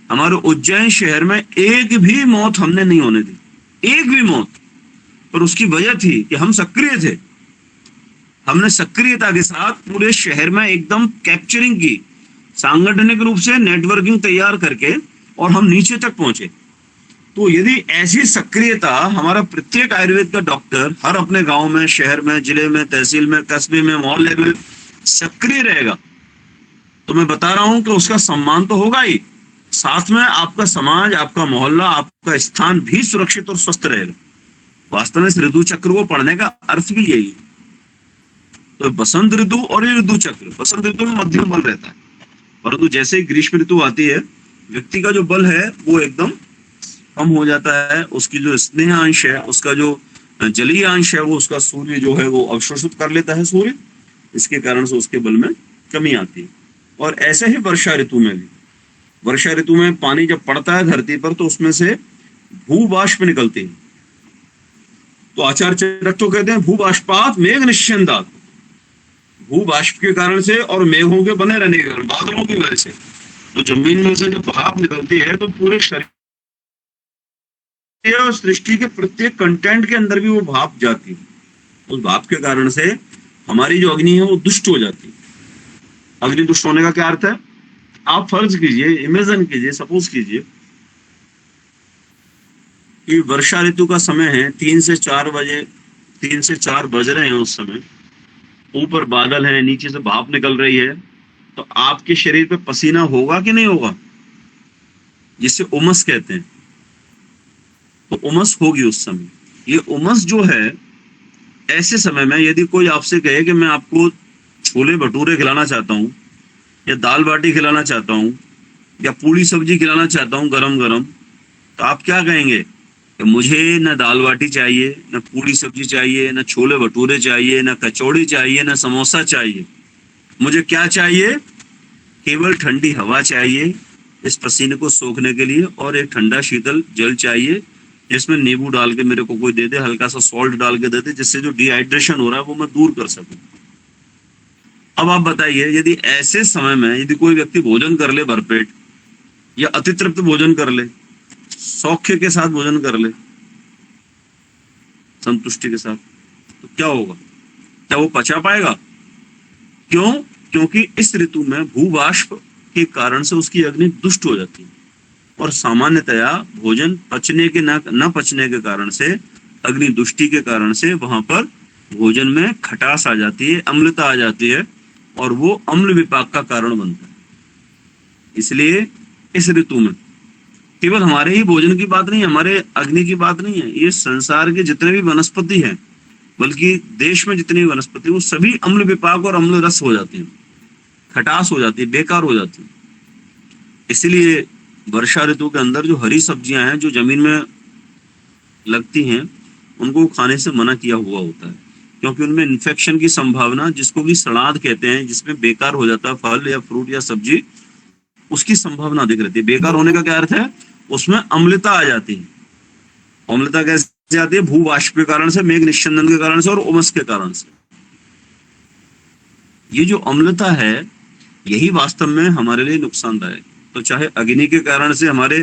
हमारे उज्जैन शहर में एक भी मौत हमने नहीं होने दी, एक भी मौत। पर उसकी वजह थी कि हम सक्रिय थे। हमने सक्रियता के साथ पूरे शहर में एकदम कैप्चरिंग की, सांगठनिक रूप से नेटवर्किंग तैयार करके, और हम नीचे तक पहुंचे। तो यदि ऐसी सक्रियता हमारा प्रत्येक आयुर्वेद का डॉक्टर हर अपने गांव में, शहर में, जिले में, तहसील में, कस्बे में, मोहल्ले में सक्रिय रहेगा, तो मैं बता रहा हूं कि उसका सम्मान तो होगा ही, साथ में आपका समाज, आपका मोहल्ला, आपका स्थान भी सुरक्षित और स्वस्थ रहेगा। वास्तव में इस ऋतु चक्र को पढ़ने का अर्थ भी यही है। तो बसंत ऋतु और ये ऋतु चक्र, बसंत ऋतु में मध्यम बल रहता है, परंतु जैसे ही ग्रीष्म ऋतु आती है, व्यक्ति का जो बल है वो एकदम कम हो जाता है। उसकी जो स्नेह अंश है, उसका जो जलीय अंश है, वो उसका सूर्य जो है वो अवशोषित कर लेता है सूर्य, इसके कारण से उसके बल में कमी आती है। और ऐसे ही वर्षा ऋतु में भी, वर्षा ऋतु में पानी जब पड़ता है धरती पर, तो उसमें से भूबाष्प निकलती है। तो आचार्य चरक तो कहते हैं भूबाष्पात मेघ निश्चंदात, भूबाष्प के कारण से और मेघों के बने रहने के कारण, बादलों की वजह से, तो जमीन में से जब भाप निकलती है तो पूरे शरीर और सृष्टि के प्रत्येक कंटेंट के अंदर भी वो भाप जाती है। उस भाप के कारण से हमारी जो अग्नि है वो दुष्ट हो जाती है। अग्नि दुष्ट होने का क्या अर्थ है? आप फर्ज कीजिए, इमेजिन कीजिए, सपोज कीजिए कि वर्षा ऋतु का समय है, 3 से 4 बज रहे हैं उस समय, ऊपर बादल है, नीचे से भाप निकल रही है, तो आपके शरीर पे पसीना होगा कि नहीं होगा? जिसे उमस कहते हैं। तो उमस होगी उस समय। ये उमस जो है, ऐसे समय में यदि कोई आपसे कहे कि मैं आपको छोले भटूरे खिलाना चाहता हूँ, या दाल बाटी खिलाना चाहता हूँ, या पूरी सब्जी खिलाना चाहता हूँ गरम गरम, तो आप क्या कहेंगे कि मुझे न दाल बाटी चाहिए, न पूरी सब्जी चाहिए, न छोले भटूरे चाहिए, न कचौड़ी चाहिए, न समोसा चाहिए। मुझे क्या चाहिए? केवल ठंडी हवा चाहिए इस पसीने को सोखने के लिए, और एक ठंडा शीतल जल चाहिए जिसमें नींबू डाल के मेरे को कोई दे दे, हल्का सा सॉल्ट डाल के दे दे, जिससे जो डिहाइड्रेशन हो रहा है वो मैं दूर कर सकूं। अब आप बताइए, यदि ऐसे समय में यदि कोई व्यक्ति भोजन कर ले भरपेट, या अतितृप्त भोजन कर ले, सौख्य के साथ भोजन कर ले, संतुष्टि के साथ, तो क्या होगा? क्या वो पचा पाएगा? क्यों? क्योंकि इस ऋतु में भूबाष्प के कारण से उसकी अग्नि दुष्ट हो जाती है, और सामान्यतया भोजन पचने के न पचने के कारण से, अग्नि दुष्टि के कारण से वहां पर भोजन में खटास आ जाती है, अम्लता आ जाती है, और वो अम्ल विपाक का कारण बनता है। इसलिए इस ऋतु में केवल हमारे ही भोजन की बात नहीं है, हमारे अग्नि की बात नहीं है, ये संसार के जितने भी वनस्पति हैं, बल्कि देश में जितनी वनस्पति, वो सभी अम्ल विपाक और अम्ल रस हो जाती है, खटास हो जाती है, बेकार हो जाती है। इसलिए वर्षा ऋतु के अंदर जो हरी सब्जियां हैं, जो जमीन में लगती हैं, उनको खाने से मना किया हुआ होता है, क्योंकि उनमें इन्फेक्शन की संभावना, जिसको कि सड़ाद कहते हैं, जिसमें बेकार हो जाता है फल या फ्रूट या सब्जी, उसकी संभावना दिख रहती है। बेकार होने का क्या अर्थ है? उसमें अम्लता आ जाती है। अम्लता कैसे आती है? भूबाष्प के कारण से, मेघ निश्चंदन के कारण से, और उमस के कारण से। ये जो अम्लता है, यही वास्तव में हमारे लिए नुकसानदायक। तो चाहे अग्नि के कारण से हमारे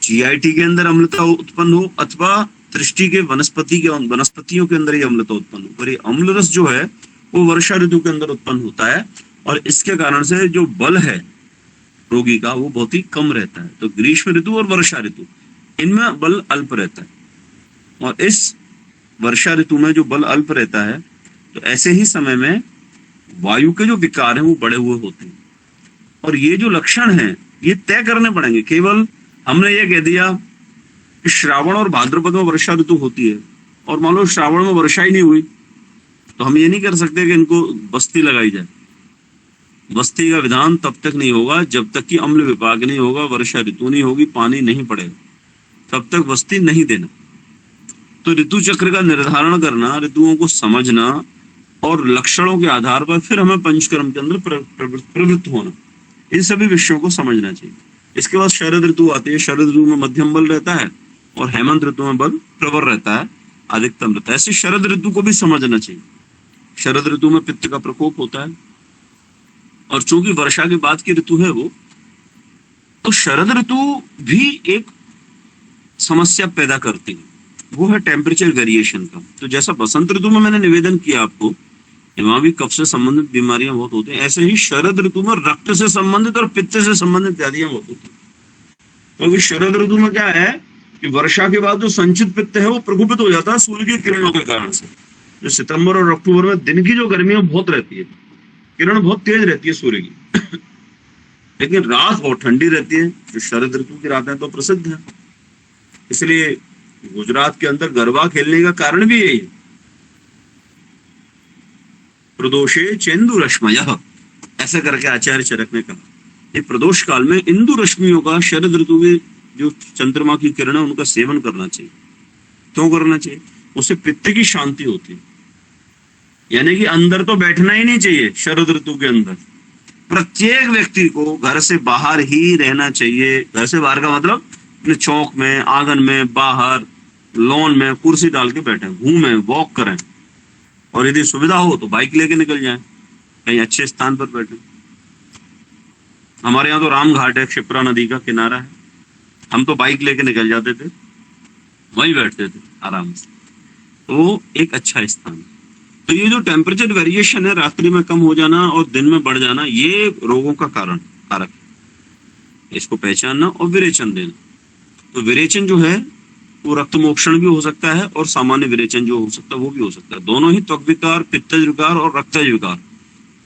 जीआईटी के अंदर अम्लता उत्पन्न हो, अथवा दृष्टि के वनस्पतियों के अंदर ये अम्लता उत्पन्न हो, पर ये अम्ल रस जो है वो वर्षा ऋतु के अंदर उत्पन्न होता है, और इसके कारण से जो बल है रोगी का वो बहुत ही कम रहता है। तो ग्रीष्म ऋतु और वर्षा ऋतु, इनमें बल अल्प रहता है, और इस वर्षा ऋतु में जो बल अल्प रहता है, तो ऐसे ही समय में वायु के जो विकार हैं वो बढ़े हुए होते हैं। और ये जो लक्षण है ये तय करने पड़ेंगे। केवल हमने ये कह दिया कि श्रावण और भाद्रपद में वर्षा ऋतु होती है और मान लो श्रावण में वर्षा ही नहीं हुई, तो हम ये नहीं कर सकते कि इनको बस्ती लगाई जाए। बस्ती का विधान तब तक नहीं होगा जब तक कि अम्ल विभाग नहीं होगा, वर्षा ऋतु नहीं होगी, पानी नहीं पड़ेगा, तब तक बस्ती नहीं देना। तो ऋतु चक्र का निर्धारण करना, ऋतुओं को समझना और लक्षणों के आधार पर फिर हमें पंचकर्म के अंदर प्रवृत्त होना, इन सभी विषयों को समझना चाहिए। इसके बाद शरद ऋतु आती है। शरद ऋतु में मध्यम बल रहता है और हेमंत ऋतु में बल प्रबल रहता है, अधिकतम रहता है। ऐसे शरद ऋतु को भी समझना चाहिए। शरद ऋतु में पित्त का प्रकोप होता है और चूंकि वर्षा के बाद की ऋतु है वो, तो शरद ऋतु भी एक समस्या पैदा करती है, वो है टेम्परेचर वेरिएशन का। तो जैसा बसंत ऋतु में मैंने निवेदन किया आपको, वहां भी कफ से संबंधित बीमारियां बहुत होती हैं, ऐसे ही शरद ऋतु में रक्त से संबंधित और पित्त से संबंधित व्याधियां बहुत होती हैं। क्योंकि शरद ऋतु में क्या है कि वर्षा के बाद जो संचित पित्त है वो प्रकुपित हो जाता है सूर्य की किरणों के कारण से। जो सितंबर और अक्टूबर में दिन की जो गर्मियां बहुत रहती है, किरण बहुत तेज रहती है सूर्य की लेकिन रात बहुत ठंडी रहती है। जो शरद ऋतु की रातें तो प्रसिद्ध है, इसलिए गुजरात के अंदर गरबा खेलने का कारण भी यही है। प्रदोषे चेंदु रश्मयः, ऐसे करके आचार्य चरक ने कहा, ये प्रदोष काल में इंदु रश्मियों का, शरद ऋतु में जो चंद्रमा की किरण है उनका सेवन करना चाहिए। क्यों करना चाहिए? उससे पित्त की शांति होती है। यानी कि अंदर तो बैठना ही नहीं चाहिए शरद ऋतु के अंदर। प्रत्येक व्यक्ति को घर से बाहर ही रहना चाहिए। घर से बाहर का मतलब अपने चौक में, आंगन में, बाहर लॉन में कुर्सी डाल के बैठे, घूमें, वॉक करें, और यदि सुविधा हो तो बाइक लेके निकल जाएं, कहीं अच्छे स्थान पर बैठे। हमारे यहाँ तो राम घाट है, क्षिप्रा नदी का किनारा है, हम तो बाइक लेके निकल जाते थे, वहीं बैठते थे आराम से। तो एक अच्छा स्थान है। तो ये जो टेम्परेचर वेरिएशन है, रात्रि में कम हो जाना और दिन में बढ़ जाना, ये रोगों का कारक है। इसको पहचानना और विरेचन देना। तो विरेचन जो है वो रक्त मोक्षण भी हो सकता है और सामान्य विरेचन जो हो सकता है वो भी हो सकता है। दोनों ही त्वक विकार, पित्तज विकार और रक्तज विकार,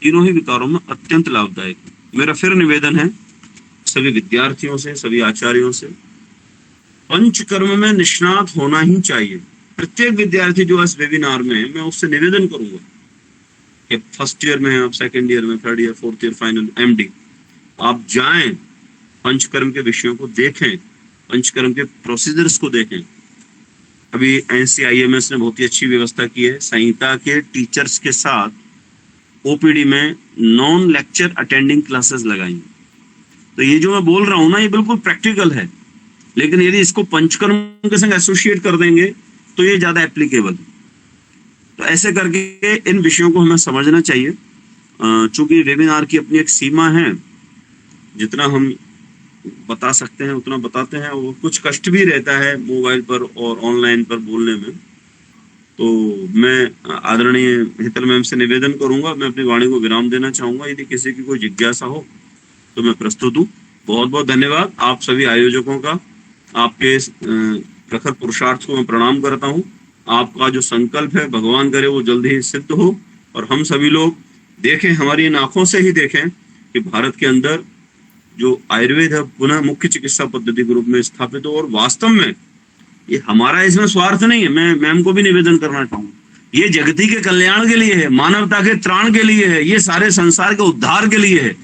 तीनों ही विकारों में अत्यंत लाभदायक है। मेरा फिर निवेदन है सभी विद्यार्थियों से, सभी आचार्यों से, पंचकर्म में निष्णात होना ही चाहिए। प्रत्येक विद्यार्थी जो इस वेबिनार में है, मैं उससे निवेदन करूंगा कि फर्स्ट ईयर में है, आप सेकेंड ईयर में, third year, fourth year, final MD, आप जाएं, पंचकर्म के विषयों को देखें, पंचकर्म के प्रोसीजर्स को देखें। अभी NCIMS ने बहुत ही अच्छी व्यवस्था की है, संहिता के टीचर्स के साथ OPD में नॉन लेक्चर अटेंडिंग क्लासेस लगाई। तो ये जो मैं बोल रहा हूं ना, ये बिल्कुल प्रैक्टिकल है, लेकिन यदि इसको पंचकर्म के संग एसोसिएट कर देंगे तो ये ज्यादा एप्लीकेबल। तो ऐसे करके इन विषयों को हमें समझना चाहिए। चूंकि वेबिनार की अपनी एक सीमा है, जितना हम बता सकते हैं उतना बताते हैं, और कुछ कष्ट भी रहता है मोबाइल पर और ऑनलाइन पर बोलने में। तो मैं आदरणीय हितल मैम से निवेदन करूंगा, मैं अपनी वाणी को विराम देना चाहूंगा। यदि किसी की कोई जिज्ञासा हो तो मैं प्रस्तुत हूँ। बहुत बहुत धन्यवाद आप सभी आयोजकों का, आपके प्रखर पुरुषार्थ को मैं प्रणाम करता हूँ। आपका जो संकल्प है भगवान करे वो जल्दी ही सिद्ध हो, और हम सभी लोग देखें, हमारी इन आंखों से ही देखें कि भारत के अंदर जो आयुर्वेद है पुनः मुख्य चिकित्सा पद्धति के रूप में स्थापित हो। और वास्तव में ये हमारा इसमें स्वार्थ नहीं है, मैं मैम को भी निवेदन करना चाहूंगा, ये जगती के कल्याण के लिए है, मानवता के त्राण के लिए है, ये सारे संसार के उद्धार के लिए है।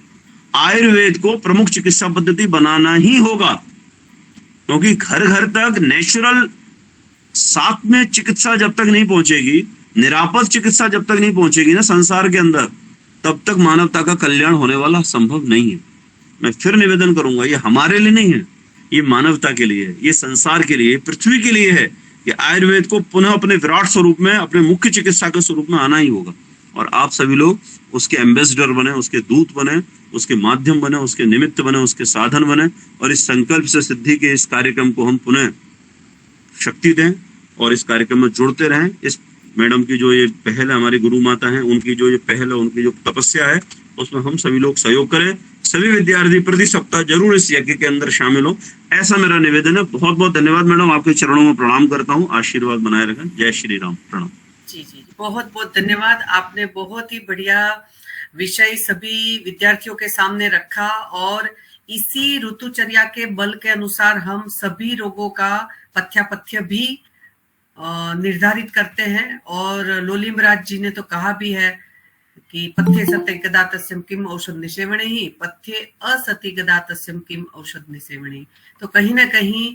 आयुर्वेद को प्रमुख चिकित्सा पद्धति बनाना ही होगा, क्योंकि घर घर तक नेचुरल साथ में चिकित्सा जब तक नहीं पहुंचेगी, निरापद चिकित्सा जब तक नहीं पहुंचेगी ना संसार के अंदर, तब तक मानवता का कल्याण होने वाला संभव नहीं है। मैं फिर निवेदन करूंगा, ये हमारे लिए नहीं है, ये मानवता के लिए है, ये संसार के लिए, पृथ्वी के लिए है कि आयुर्वेद को पुनः अपने विराट स्वरूप में, अपने मुख्य चिकित्सा के स्वरूप में आना ही होगा। और आप सभी लोग उसके एम्बेसडर बने, उसके दूत बने, उसके माध्यम बने, उसके निमित्त बने, उसके साधन बने, और इस संकल्प से सिद्धि के इस कार्यक्रम को हम पुनः शक्ति दें और इस कार्यक्रम में जुड़ते रहें। इस मैडम की जो ये पहल है, हमारी गुरु माता है, उनकी जो ये पहल है, उनकी जो तपस्या है, उसमें हम सभी लोग सहयोग करें। सभी विद्यार्थी प्रति सप्ताह जरूर इस यज्ञ के अंदर शामिल हो, ऐसा मेरा निवेदन है। बहुत बहुत धन्यवाद मैडम, आपके चरणों में प्रणाम करता हूँ, आशीर्वाद बनाए रखें। जय श्री राम। प्रणाम। जी जी, बहुत बहुत धन्यवाद। आपने बहुत ही बढ़िया विषय सभी विद्यार्थियों के सामने रखा और इसी ऋतुचर्या के बल के अनुसार हम सभी रोगों का पथ्यापथ्य भी निर्धारित करते हैं। और लोली महाराज जी ने तो कहा भी है कि पथ्ये सत्य गदातस्यम किम औषध निसेवणे ही, पथ्ये असति गदातस्यम किम औषध निसेवणे। तो कहीं ना कहीं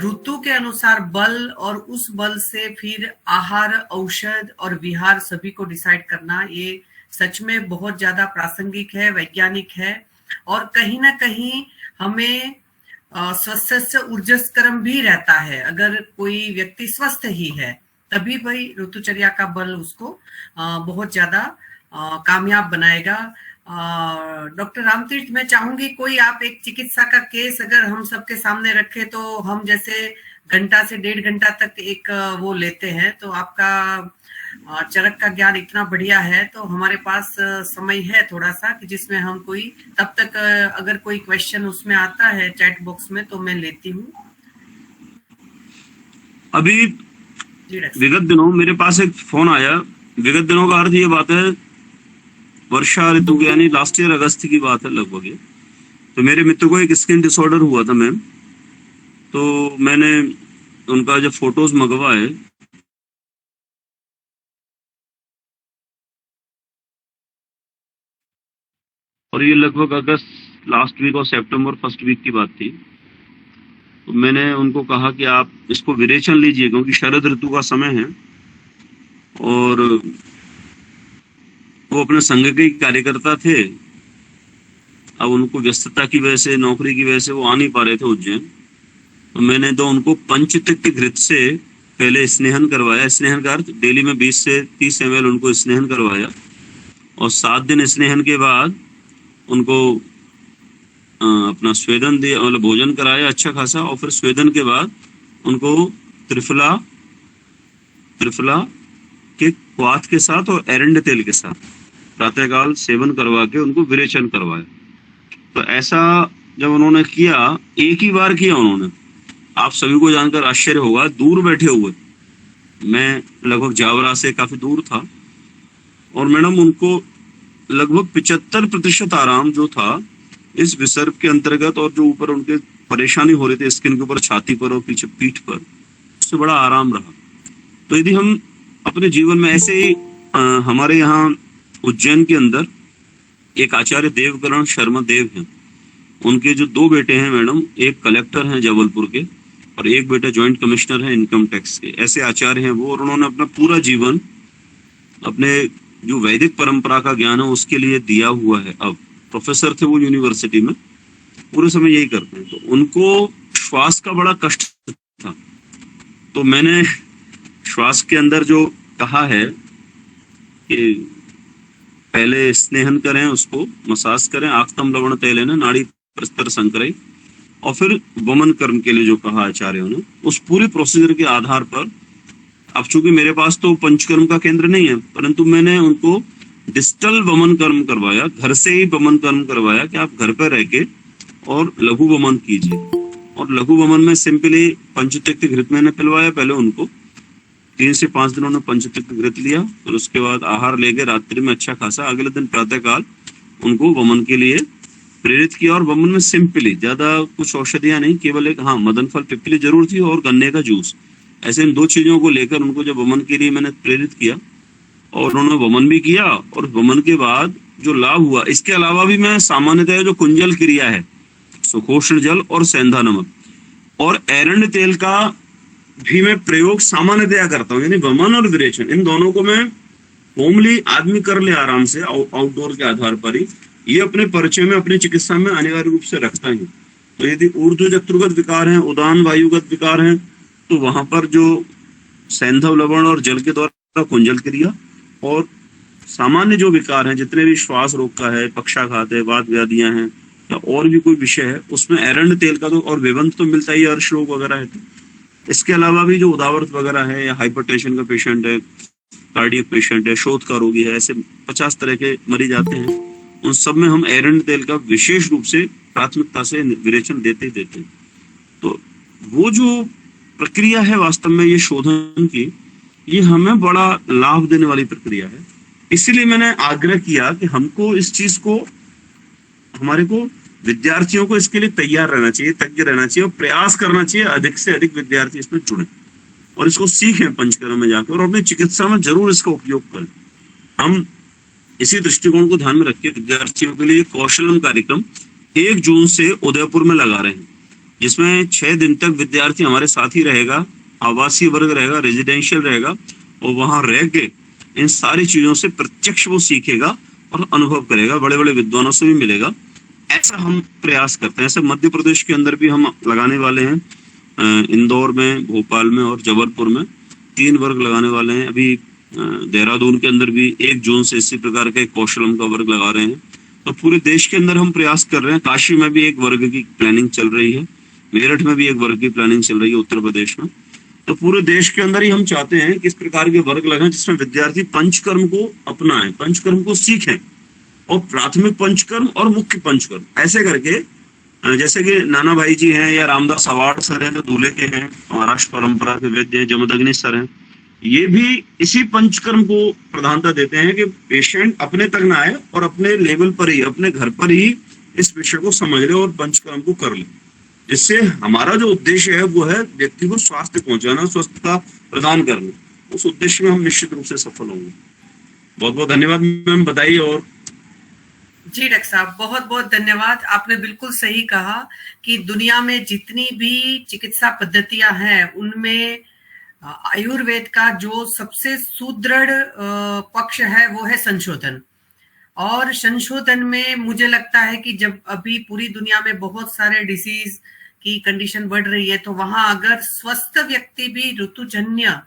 ऋतु के अनुसार बल और उस बल से फिर आहार, औषध और विहार सभी को डिसाइड करना, ये सच में बहुत ज्यादा प्रासंगिक है, वैज्ञानिक है। और कहीं ना कहीं हमें स्वस्थ ऊर्जस्करम भी रहता है। अगर कोई व्यक्ति स्वस्थ ही है तभी भाई ऋतुचर्या का बल उसको बहुत ज्यादा कामयाब बनाएगा। डॉक्टर रामतीर्थ, मैं चाहूंगी कोई आप एक चिकित्सा का केस अगर हम सबके सामने रखे तो हम जैसे घंटा से 1.5 घंटा तक एक वो लेते हैं, तो आपका चरक का ज्ञान इतना बढ़िया है तो हमारे पास समय है थोड़ा सा कि जिसमें हम कोई तब तक अगर कोई क्वेश्चन उसमें आता है चैट बॉक्स में तो मैं लेती हूँ। अभी विगत दिनों मेरे पास एक फोन आया, विगत दिनों का अर्थ ये बात है वर्षा ऋतु के यानी लास्ट ईयर अगस्त की बात है लगभग ये। तो मेरे मित्र को एक स्किन डिसऑर्डर हुआ था मैम, तो मैंने उनका जब फोटोज मंगवाए और ये लगभग अगस्त लास्ट वीक और सितंबर फर्स्ट वीक की बात थी, तो मैंने उनको कहा कि आप इसको विरेचन लीजिए क्योंकि शरद ऋतु का समय है और वो अपने संघ के कार्यकर्ता थे। अब उनको व्यस्तता की वजह से, नौकरी की वजह से वो आ नहीं पा रहे थे उज्जैन, तो मैंने तो उनको पंचतिक्त घृत से पहले स्नेहन करवाया। स्नेहन का अर्थ डेली में 20 से 30 ml उनको स्नेहन करवाया और 7 दिन स्नेहन के बाद उनको अपना स्वेदन दिया, मतलब भोजन कराया अच्छा खासा, और फिर स्वेदन के बाद उनको त्रिफला के क्वाथ के साथ और एरंड तेल के साथ प्रातःकाल सेवन करवा के उनको विरेचन करवाया। तो ऐसा जब उन्होंने किया, एक ही बार किया उन्होंने, आप सभी को जानकर आश्चर्य होगा, दूर बैठे हुए, मैं लगभग जावरा से काफी दूर था, और मैडम उनको लगभग 75% आराम जो था इस विसर्ग के अंतर्गत, और जो ऊपर उनके परेशानी हो रही थी स्किन के ऊपर, छाती पर और पीछे पीठ पर, उससे बड़ा आराम रहा। तो यदि हम अपने जीवन में ऐसे ही हमारे यहाँ उज्जैन के अंदर एक आचार्य देवकरण शर्मा देव हैं, उनके जो 2 बेटे हैं मैडम, एक कलेक्टर हैं जबलपुर के और एक बेटा ज्वाइंट कमिश्नर है इनकम टैक्स के, ऐसे आचार्य हैं वो, और उन्होंने अपना पूरा जीवन अपने जो वैदिक परंपरा का ज्ञान है उसके लिए दिया हुआ है। अब प्रोफेसर थे वो यूनिवर्सिटी में, पूरे समय यही करते हैं। तो उनको श्वास का बड़ा कष्ट था, तो मैंने श्वास के अंदर जो कहा है कि पहले स्नेहन करें, उसको मसाज करें, आक्तम लवण तेलेन नाड़ी प्रस्तर संकरई, और फिर वमन कर्म के लिए जो कहा आचार्यों ने, उस पूरी प्रोसीजर के आधार पर, अब चूंकि मेरे पास तो पंचकर्म का केंद्र नहीं है, परंतु मैंने उनको डिजिटल वमन कर्म करवाया, घर से ही वमन कर्म करवाया कि आप घर पर रह के और लघु वमन कीजिए। और लघु वमन में सिंपली पंचतिक्त घृत मैंने पिलवाया पहले उनको, 3 से 5 दिन उन्होंने पंचतिक्त घृत लिया, और उसके बाद आहार लेके रात्रि में अच्छा खासा, अगले दिन प्रातःकाल उनको वमन के लिए प्रेरित किया। और वमन में सिंपली ज्यादा कुछ औषधियां नहीं, केवल एक मदन फल पिप्पली जरूर थी और गन्ने का जूस, ऐसे इन 2 चीजों को लेकर उनको जब वमन के लिए मैंने प्रेरित किया, और उन्होंने वमन भी किया, और वमन के बाद जो लाभ हुआ, इसके अलावा भी मैं सामान्यतः जो कुंजल क्रिया है, सुखोष्ण जल और सेंधा नमक और एरंड तेल का भी मैं प्रयोग सामान्यतया करता हूँ, यानी वमन और विरेचन, इन दोनों को मैं होमली आदमी कर ले आराम से, आउटडोर के आधार पर ही, ये अपने परिचय में, अपनी चिकित्सा में अनिवार्य रूप से रखता ही। तो यदि ऊर्ध्व जत्रुगत विकार हैं, उदान वायुगत विकार हैं, तो वहां पर जो सैंधव लवण और जल के द्वारा कुंजल क्रिया, और सामान्य जो विकार हैं, जितने भी श्वास रोग का है, पक्षाघात है, वात व्याधियां हैं, या और भी कोई विषय है, उसमें एरंड तेल का तो और वेवंत तो मिलता ही है, अर्श रोग वगैरह है। तो इसके अलावा भी जो उदावरत वगैरह है, या हाइपरटेंशन का पेशेंट है, कार्डियक पेशेंट है, शोथ का रोगी है, ऐसे 50 तरह के मरीज आते हैं, उन सब में हम एरंड तेल का विशेष रूप से प्राथमिकता से विरेचन देते हैं। तो वो जो प्रक्रिया है वास्तव में ये शोधन की, ये हमें बड़ा लाभ देने वाली प्रक्रिया है। इसीलिए मैंने आग्रह किया कि हमको इस चीज को, हमारे को विद्यार्थियों को इसके लिए तैयार रहना चाहिए, तज्ञ रहना चाहिए और प्रयास करना चाहिए अधिक से अधिक विद्यार्थी इसमें जुड़े और इसको सीखें पंचकर्म में जाकर और अपनी चिकित्सा में जरूर इसका उपयोग करें। हम इसी दृष्टिकोण को ध्यान में रखिए विद्यार्थियों के लिए कौशलम कार्यक्रम 1 जून से उदयपुर में लगा रहे हैं, जिसमें 6 दिन तक विद्यार्थी हमारे साथ ही रहेगा, आवासीय वर्ग रहेगा, रेजिडेंशियल रहेगा और वहां रह के इन सारी चीजों से प्रत्यक्ष वो सीखेगा और अनुभव करेगा, बड़े बड़े विद्वानों से भी मिलेगा। ऐसा हम प्रयास करते हैं। ऐसे मध्य प्रदेश के अंदर भी हम लगाने वाले हैं, इंदौर में, भोपाल में और जबलपुर में 3 वर्ग लगाने वाले हैं। अभी देहरादून के अंदर भी 1 जून से इसी प्रकार का एक कौशलम का वर्ग लगा रहे हैं। तो पूरे देश के अंदर हम प्रयास कर रहे हैं। काशी में भी एक वर्ग की प्लानिंग चल रही है, मेरठ में भी एक वर्ग की प्लानिंग चल रही है, उत्तर प्रदेश में। तो पूरे देश के अंदर ही हम चाहते हैं कि इस प्रकार के वर्ग लगाएं जिसमें विद्यार्थी पंचकर्म को अपनाएं, पंचकर्म को सीखें और प्राथमिक पंचकर्म और मुख्य पंचकर्म ऐसे करके, जैसे कि नाना भाई जी हैं या रामदास अवार्ड सर हैं जो दूल्हे के हैं, महाराष्ट्र परंपरा के वैद्य हैं, जमदग्नि सर हैं, ये भी इसी पंचकर्म को प्रधानता देते हैं कि पेशेंट अपने तक ना आए और अपने लेवल पर ही, अपने घर पर ही इस विषय को समझ ले और पंचकर्म को कर ले, जिससे हमारा जो उद्देश्य है वो है व्यक्ति को स्वास्थ्य पहुंचाना, स्वस्थता प्रदान करना। उस उद्देश्य में हम निश्चित रूप से सफल होंगे। बहुत बहुत धन्यवाद मैम, बताइए। और जी डॉक्टर साहब, बहुत बहुत धन्यवाद। आपने बिल्कुल सही कहा कि दुनिया में जितनी भी चिकित्सा पद्धतियां हैं उनमें आयुर्वेद का जो सबसे सुदृढ़ पक्ष है वो है संशोधन। और संशोधन में मुझे लगता है कि जब अभी पूरी दुनिया में बहुत सारे डिसीज की कंडीशन बढ़ रही है, तो वहां अगर स्वस्थ व्यक्ति भी ऋतुजन्य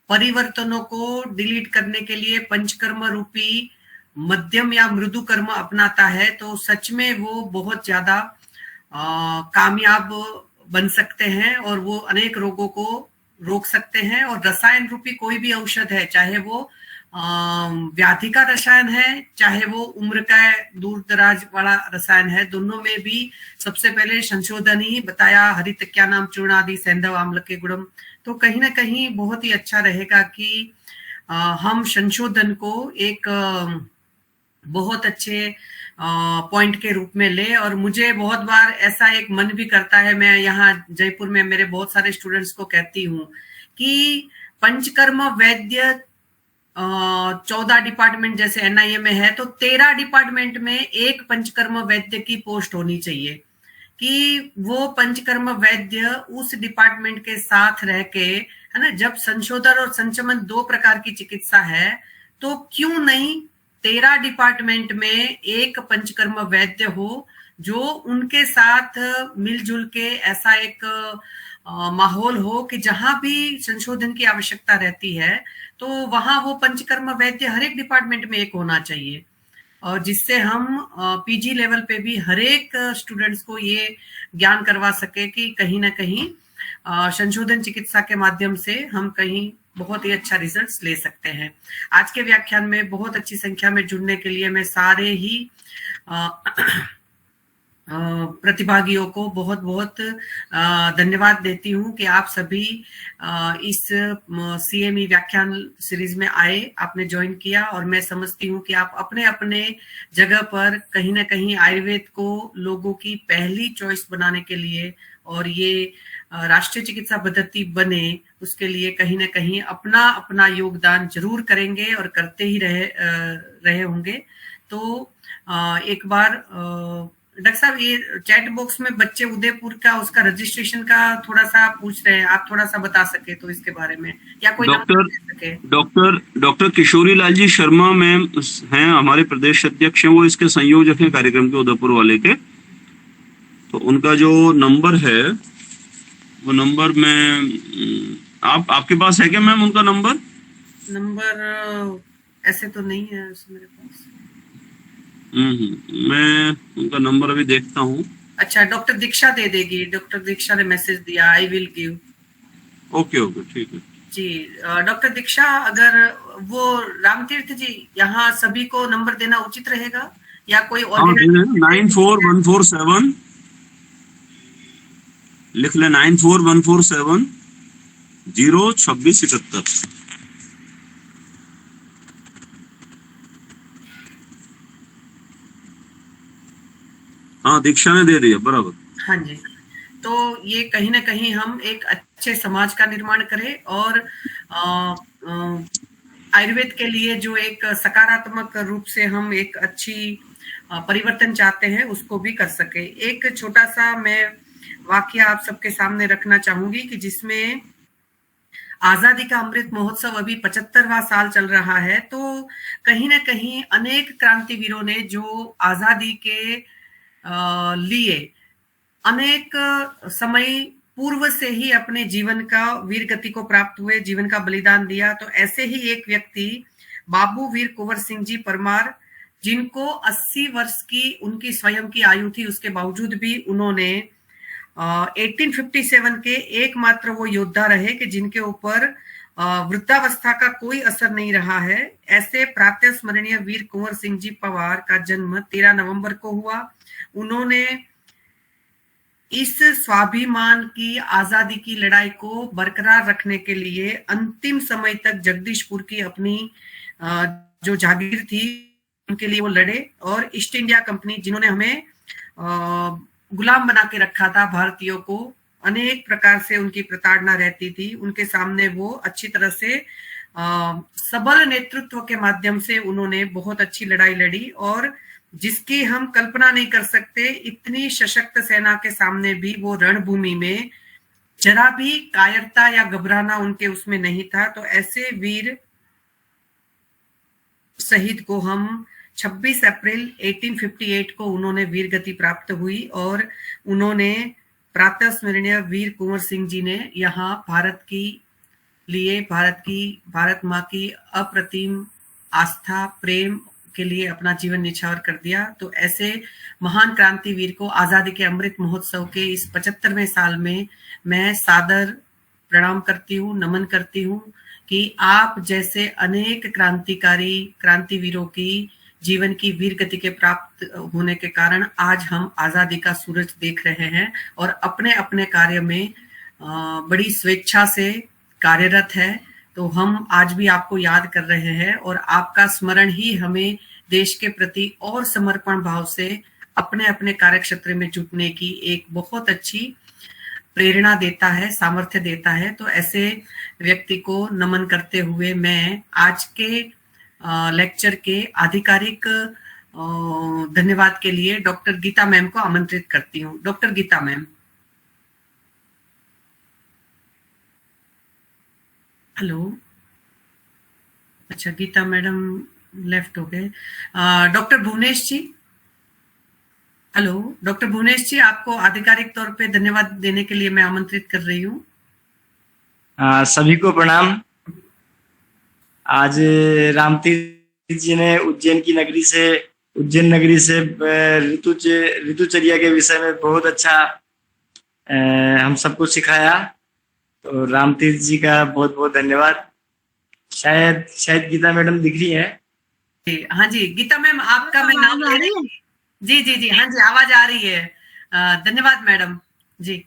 परिवर्तनों को डिलीट करने के लिए पंचकर्म रूपी मध्यम या मृदु कर्म अपनाता है, तो सच में वो बहुत ज्यादा कामयाब बन सकते हैं और वो अनेक रोगों को रोक सकते हैं। और रसायन रूपी कोई भी औषध है, चाहे वो व्याधि का रसायन है, चाहे वो उम्र का दूर दराज वाला रसायन है, दोनों में भी सबसे पहले संशोधन ही बताया, हरितक्या नाम चूर्णादि सैंधव आम्ल के गुणम। तो कहीं ना कहीं बहुत ही अच्छा रहेगा कि हम संशोधन को एक बहुत अच्छे पॉइंट के रूप में ले। और मुझे बहुत बार ऐसा एक मन भी करता है, मैं यहाँ जयपुर में मेरे बहुत सारे स्टूडेंट्स को कहती हूँ कि पंचकर्म वैद्य 14 डिपार्टमेंट जैसे एनआईए में है, तो 13 डिपार्टमेंट में एक पंचकर्म वैद्य की पोस्ट होनी चाहिए कि वो पंचकर्म वैद्य उस डिपार्टमेंट के साथ रह के, है ना, जब संशोधन और संचमन 2 प्रकार की चिकित्सा है, तो क्यों नहीं 13 डिपार्टमेंट में एक पंचकर्म वैद्य हो जो उनके साथ मिलजुल के ऐसा एक माहौल हो कि जहां भी संशोधन की आवश्यकता रहती है तो वहां वो पंचकर्म वैद्य हर एक डिपार्टमेंट में एक होना चाहिए, और जिससे हम पीजी लेवल पे भी हर एक स्टूडेंट्स को ये ज्ञान करवा सके कि कहीं ना कहीं संशोधन चिकित्सा के माध्यम से हम कहीं बहुत ही अच्छा रिजल्ट्स ले सकते हैं। आज के व्याख्यान में बहुत अच्छी संख्या में जुड़ने के लिए मैं सारे ही प्रतिभागियों को बहुत बहुत धन्यवाद देती हूँ कि आप सभी इस सीएमई व्याख्यान सीरीज में आए, आपने ज्वाइन किया। और मैं समझती हूँ कि आप अपने अपने जगह पर कहीं ना कहीं आयुर्वेद को लोगों की पहली चॉइस बनाने के लिए और ये राष्ट्रीय चिकित्सा पद्धति बने, उसके लिए कहीं ना कहीं अपना अपना योगदान जरूर करेंगे और करते ही रहे होंगे। तो एक बार डॉक्टर साहब, ये चैट बॉक्स में बच्चे उदयपुर का उसका रजिस्ट्रेशन का थोड़ा सा पूछ रहे हैं, आप थोड़ा सा बता सके तो इसके बारे में, या कोई डॉक्टर किशोरी लाल जी शर्मा मैम हैं, हमारे प्रदेश अध्यक्ष हैं, वो इसके संयोजक हैं कार्यक्रम के उदयपुर वाले के। तो उनका जो नंबर है वो नंबर में आपके पास है क्या मैम? उनका नंबर ऐसे तो नहीं है मेरे पास। मैं उनका नंबर अभी देखता हूँ। अच्छा, डॉक्टर दीक्षा दे देगी, डॉक्टर दीक्षा ने मैसेज दिया, आई विल गिव। ओके ठीक है जी। डॉक्टर दीक्षा, अगर वो रामतीर्थ जी यहाँ सभी को नंबर देना उचित रहेगा या कोई और? 94147 लिख ले, 94147 02677। हाँ, दीक्षा ने दे दिया, बराबर। हाँ जी, तो ये कहीं ना कहीं हम एक अच्छे समाज का निर्माण करें और आयुर्वेद के लिए जो एक सकारात्मक रूप से हम एक अच्छी परिवर्तन चाहते हैं उसको भी कर सके। एक छोटा सा मैं वाक्य आप सबके सामने रखना चाहूंगी कि जिसमें आजादी का अमृत महोत्सव अभी 75वां साल चल रहा है, तो कहीं ना कहीं अनेक क्रांतिवीरों ने जो आजादी के लिए अनेक समय पूर्व से ही अपने जीवन का वीर गति को प्राप्त हुए, जीवन का बलिदान दिया। तो ऐसे ही एक व्यक्ति बाबू वीर कुंवर सिंह जी परमार, जिनको 80 वर्ष की उनकी स्वयं की आयु थी, उसके बावजूद भी उन्होंने 1857 के एकमात्र वो योद्धा रहे कि जिनके ऊपर वृद्धावस्था का कोई असर नहीं रहा है। ऐसे प्रातः स्मरणीय वीर कुंवर सिंह जी पवार का जन्म 13 नवंबर को हुआ। उन्होंने इस स्वाभिमान की आजादी की लड़ाई को बरकरार रखने के लिए अंतिम समय तक जगदीशपुर की अपनी जो जागीर थी उनके लिए वो लड़े, और ईस्ट इंडिया कंपनी जिन्होंने हमें गुलाम बना के रखा था भारतीयों को, अनेक प्रकार से उनकी प्रताड़ना रहती थी, उनके सामने वो अच्छी तरह से सबल नेतृत्व के माध्यम से उन्होंने बहुत अच्छी लड़ाई लड़ी, और जिसकी हम कल्पना नहीं कर सकते, इतनी सशक्त सेना के सामने भी वो रणभूमि में जरा भी कायरता या घबराना उनके उसमें नहीं था। तो ऐसे वीर शहीद को हम 26 अप्रैल 1858 को उन्होंने वीर गति प्राप्त हुई, और उन्होंने प्रातः स्मरणीय वीर कुंवर सिंह जी ने यहाँ भारत की लिए, भारत माँ की अप्रतिम आस्था प्रेम के लिए अपना जीवन निछावर कर दिया। तो ऐसे महान क्रांतिवीर को आजादी के अमृत महोत्सव के इस 75वें साल में मैं सादर प्रणाम करती हूँ, नमन करती हूँ कि आप जैसे अनेक क्रांतिवीरों की जीवन की वीर गति के प्राप्त होने के कारण आज हम आजादी का सूरज देख रहे हैं और अपने अपने कार्य में बड़ी स्वेच्छा से कार्यरत है। तो हम आज भी आपको याद कर रहे हैं, और आपका स्मरण ही हमें देश के प्रति और समर्पण भाव से अपने अपने कार्य क्षेत्र में जुटने की एक बहुत अच्छी प्रेरणा देता है, सामर्थ्य देता है। तो ऐसे व्यक्ति को नमन करते हुए मैं आज के लेक्चर के आधिकारिक धन्यवाद के लिए डॉक्टर गीता मैम को आमंत्रित करती हूँ। Doctor Geeta ma'am. हेलो। अच्छा, गीता मैडम लेफ्ट हो गए। Doctor Bhuvnesh ji. Hello doctor Bhuvnesh ji, आपको आधिकारिक तौर पे धन्यवाद देने के लिए मैं आमंत्रित कर रही हूँ। सभी को प्रणाम। आज रामतीर्थ जी ने उज्जैन नगरी से ऋतुचर्या के विषय में बहुत अच्छा हम सबको सिखाया, तो रामतीर्थ जी का बहुत बहुत धन्यवाद। शायद गीता मैडम दिख रही है। हाँ जी गीता मैम, आपका मैं नाम ले रही हूँ। जी जी जी, हाँ जी आवाज आ रही है। धन्यवाद madam ji.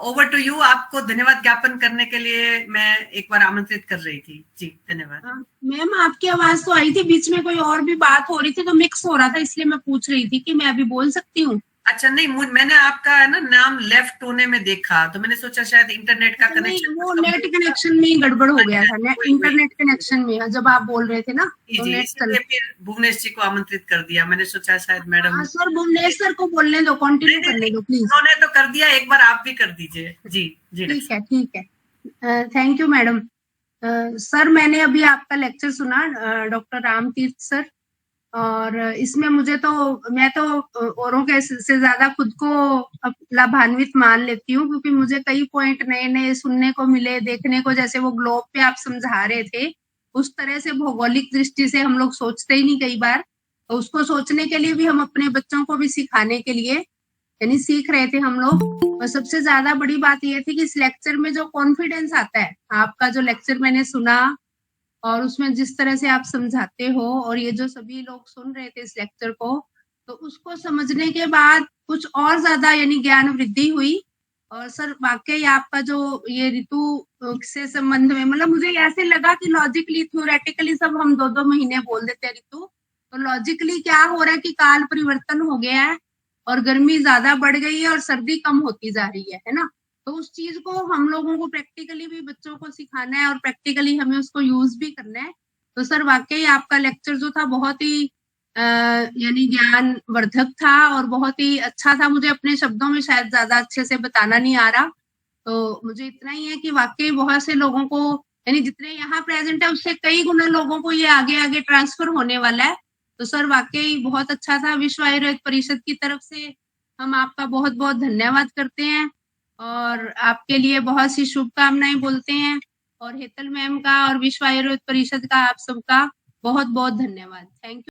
Over to you. आपको धन्यवाद ज्ञापन करने के लिए मैं एक बार आमंत्रित कर रही थी। जी धन्यवाद। मैम आपकी आवाज तो आई थी, बीच में कोई और भी बात हो रही थी तो मिक्स हो रहा था, इसलिए मैं पूछ रही थी कि मैं अभी बोल सकती हूँ। अच्छा नहीं, मैंने आपका है ना नाम लेफ्ट होने में देखा, तो मैंने सोचा शायद इंटरनेट का कनेक्शन, वो नेट कनेक्शन में ही गड़बड़ हो गया था। इंटरनेट कनेक्शन में जब आप बोल रहे थे ना, तो नेट चल। फिर भुवनेश जी को आमंत्रित कर दिया, मैंने सोचा शायद मैडम। सर भुवनेश सर को बोलने दो, कंटिन्यू करने दो प्लीज। उन्होंने तो कर दिया, एक बार आप भी कर दीजिए। जी जी ठीक है। Thank you madam. सर मैंने अभी आपका लेक्चर सुना, डॉक्टर रामतीर्थ सर, और इसमें मैं तो औरों के से ज्यादा खुद को लाभान्वित मान लेती हूँ, क्योंकि मुझे कई पॉइंट नए नए सुनने को मिले, देखने को। जैसे वो ग्लोब पे आप समझा रहे थे, उस तरह से भौगोलिक दृष्टि से हम लोग सोचते ही नहीं कई बार, तो उसको सोचने के लिए भी हम अपने बच्चों को भी सिखाने के लिए यानी सीख रहे थे हम लोग। और सबसे ज्यादा बड़ी बात ये थी कि इस लेक्चर में जो कॉन्फिडेंस आता है, आपका जो लेक्चर मैंने सुना और उसमें जिस तरह से आप समझाते हो, और ये जो सभी लोग सुन रहे थे इस लेक्चर को, तो उसको समझने के बाद कुछ और ज्यादा यानी ज्ञान वृद्धि हुई। और सर वाकई आपका जो ये ऋतु से संबंध में, मतलब मुझे ऐसे लगा कि लॉजिकली थ्योरेटिकली सब हम 2-2 महीने बोल देते हैं ऋतु, तो लॉजिकली क्या हो रहा है कि काल परिवर्तन हो गया है और गर्मी ज्यादा बढ़ गई है और सर्दी कम होती जा रही है ना। तो उस चीज को हम लोगों को प्रैक्टिकली भी बच्चों को सिखाना है और प्रैक्टिकली हमें उसको यूज भी करना है। तो सर वाकई आपका लेक्चर जो था बहुत ही यानी ज्ञानवर्धक था और बहुत ही अच्छा था। मुझे अपने शब्दों में शायद ज्यादा अच्छे से बताना नहीं आ रहा, तो मुझे इतना ही है कि वाकई बहुत से लोगों को, यानी जितने यहाँ प्रेजेंट है उससे कई गुना लोगों को ये आगे आगे ट्रांसफर होने वाला है। तो सर वाकई बहुत अच्छा था। विश्व आयुर्वेद परिषद की तरफ से हम आपका बहुत बहुत धन्यवाद करते हैं और आपके लिए बहुत सी शुभकामनाएं बोलते हैं। और हेतल मैम का और विश्व आयुर्वेद परिषद का आप सबका बहुत बहुत धन्यवाद। Thank you.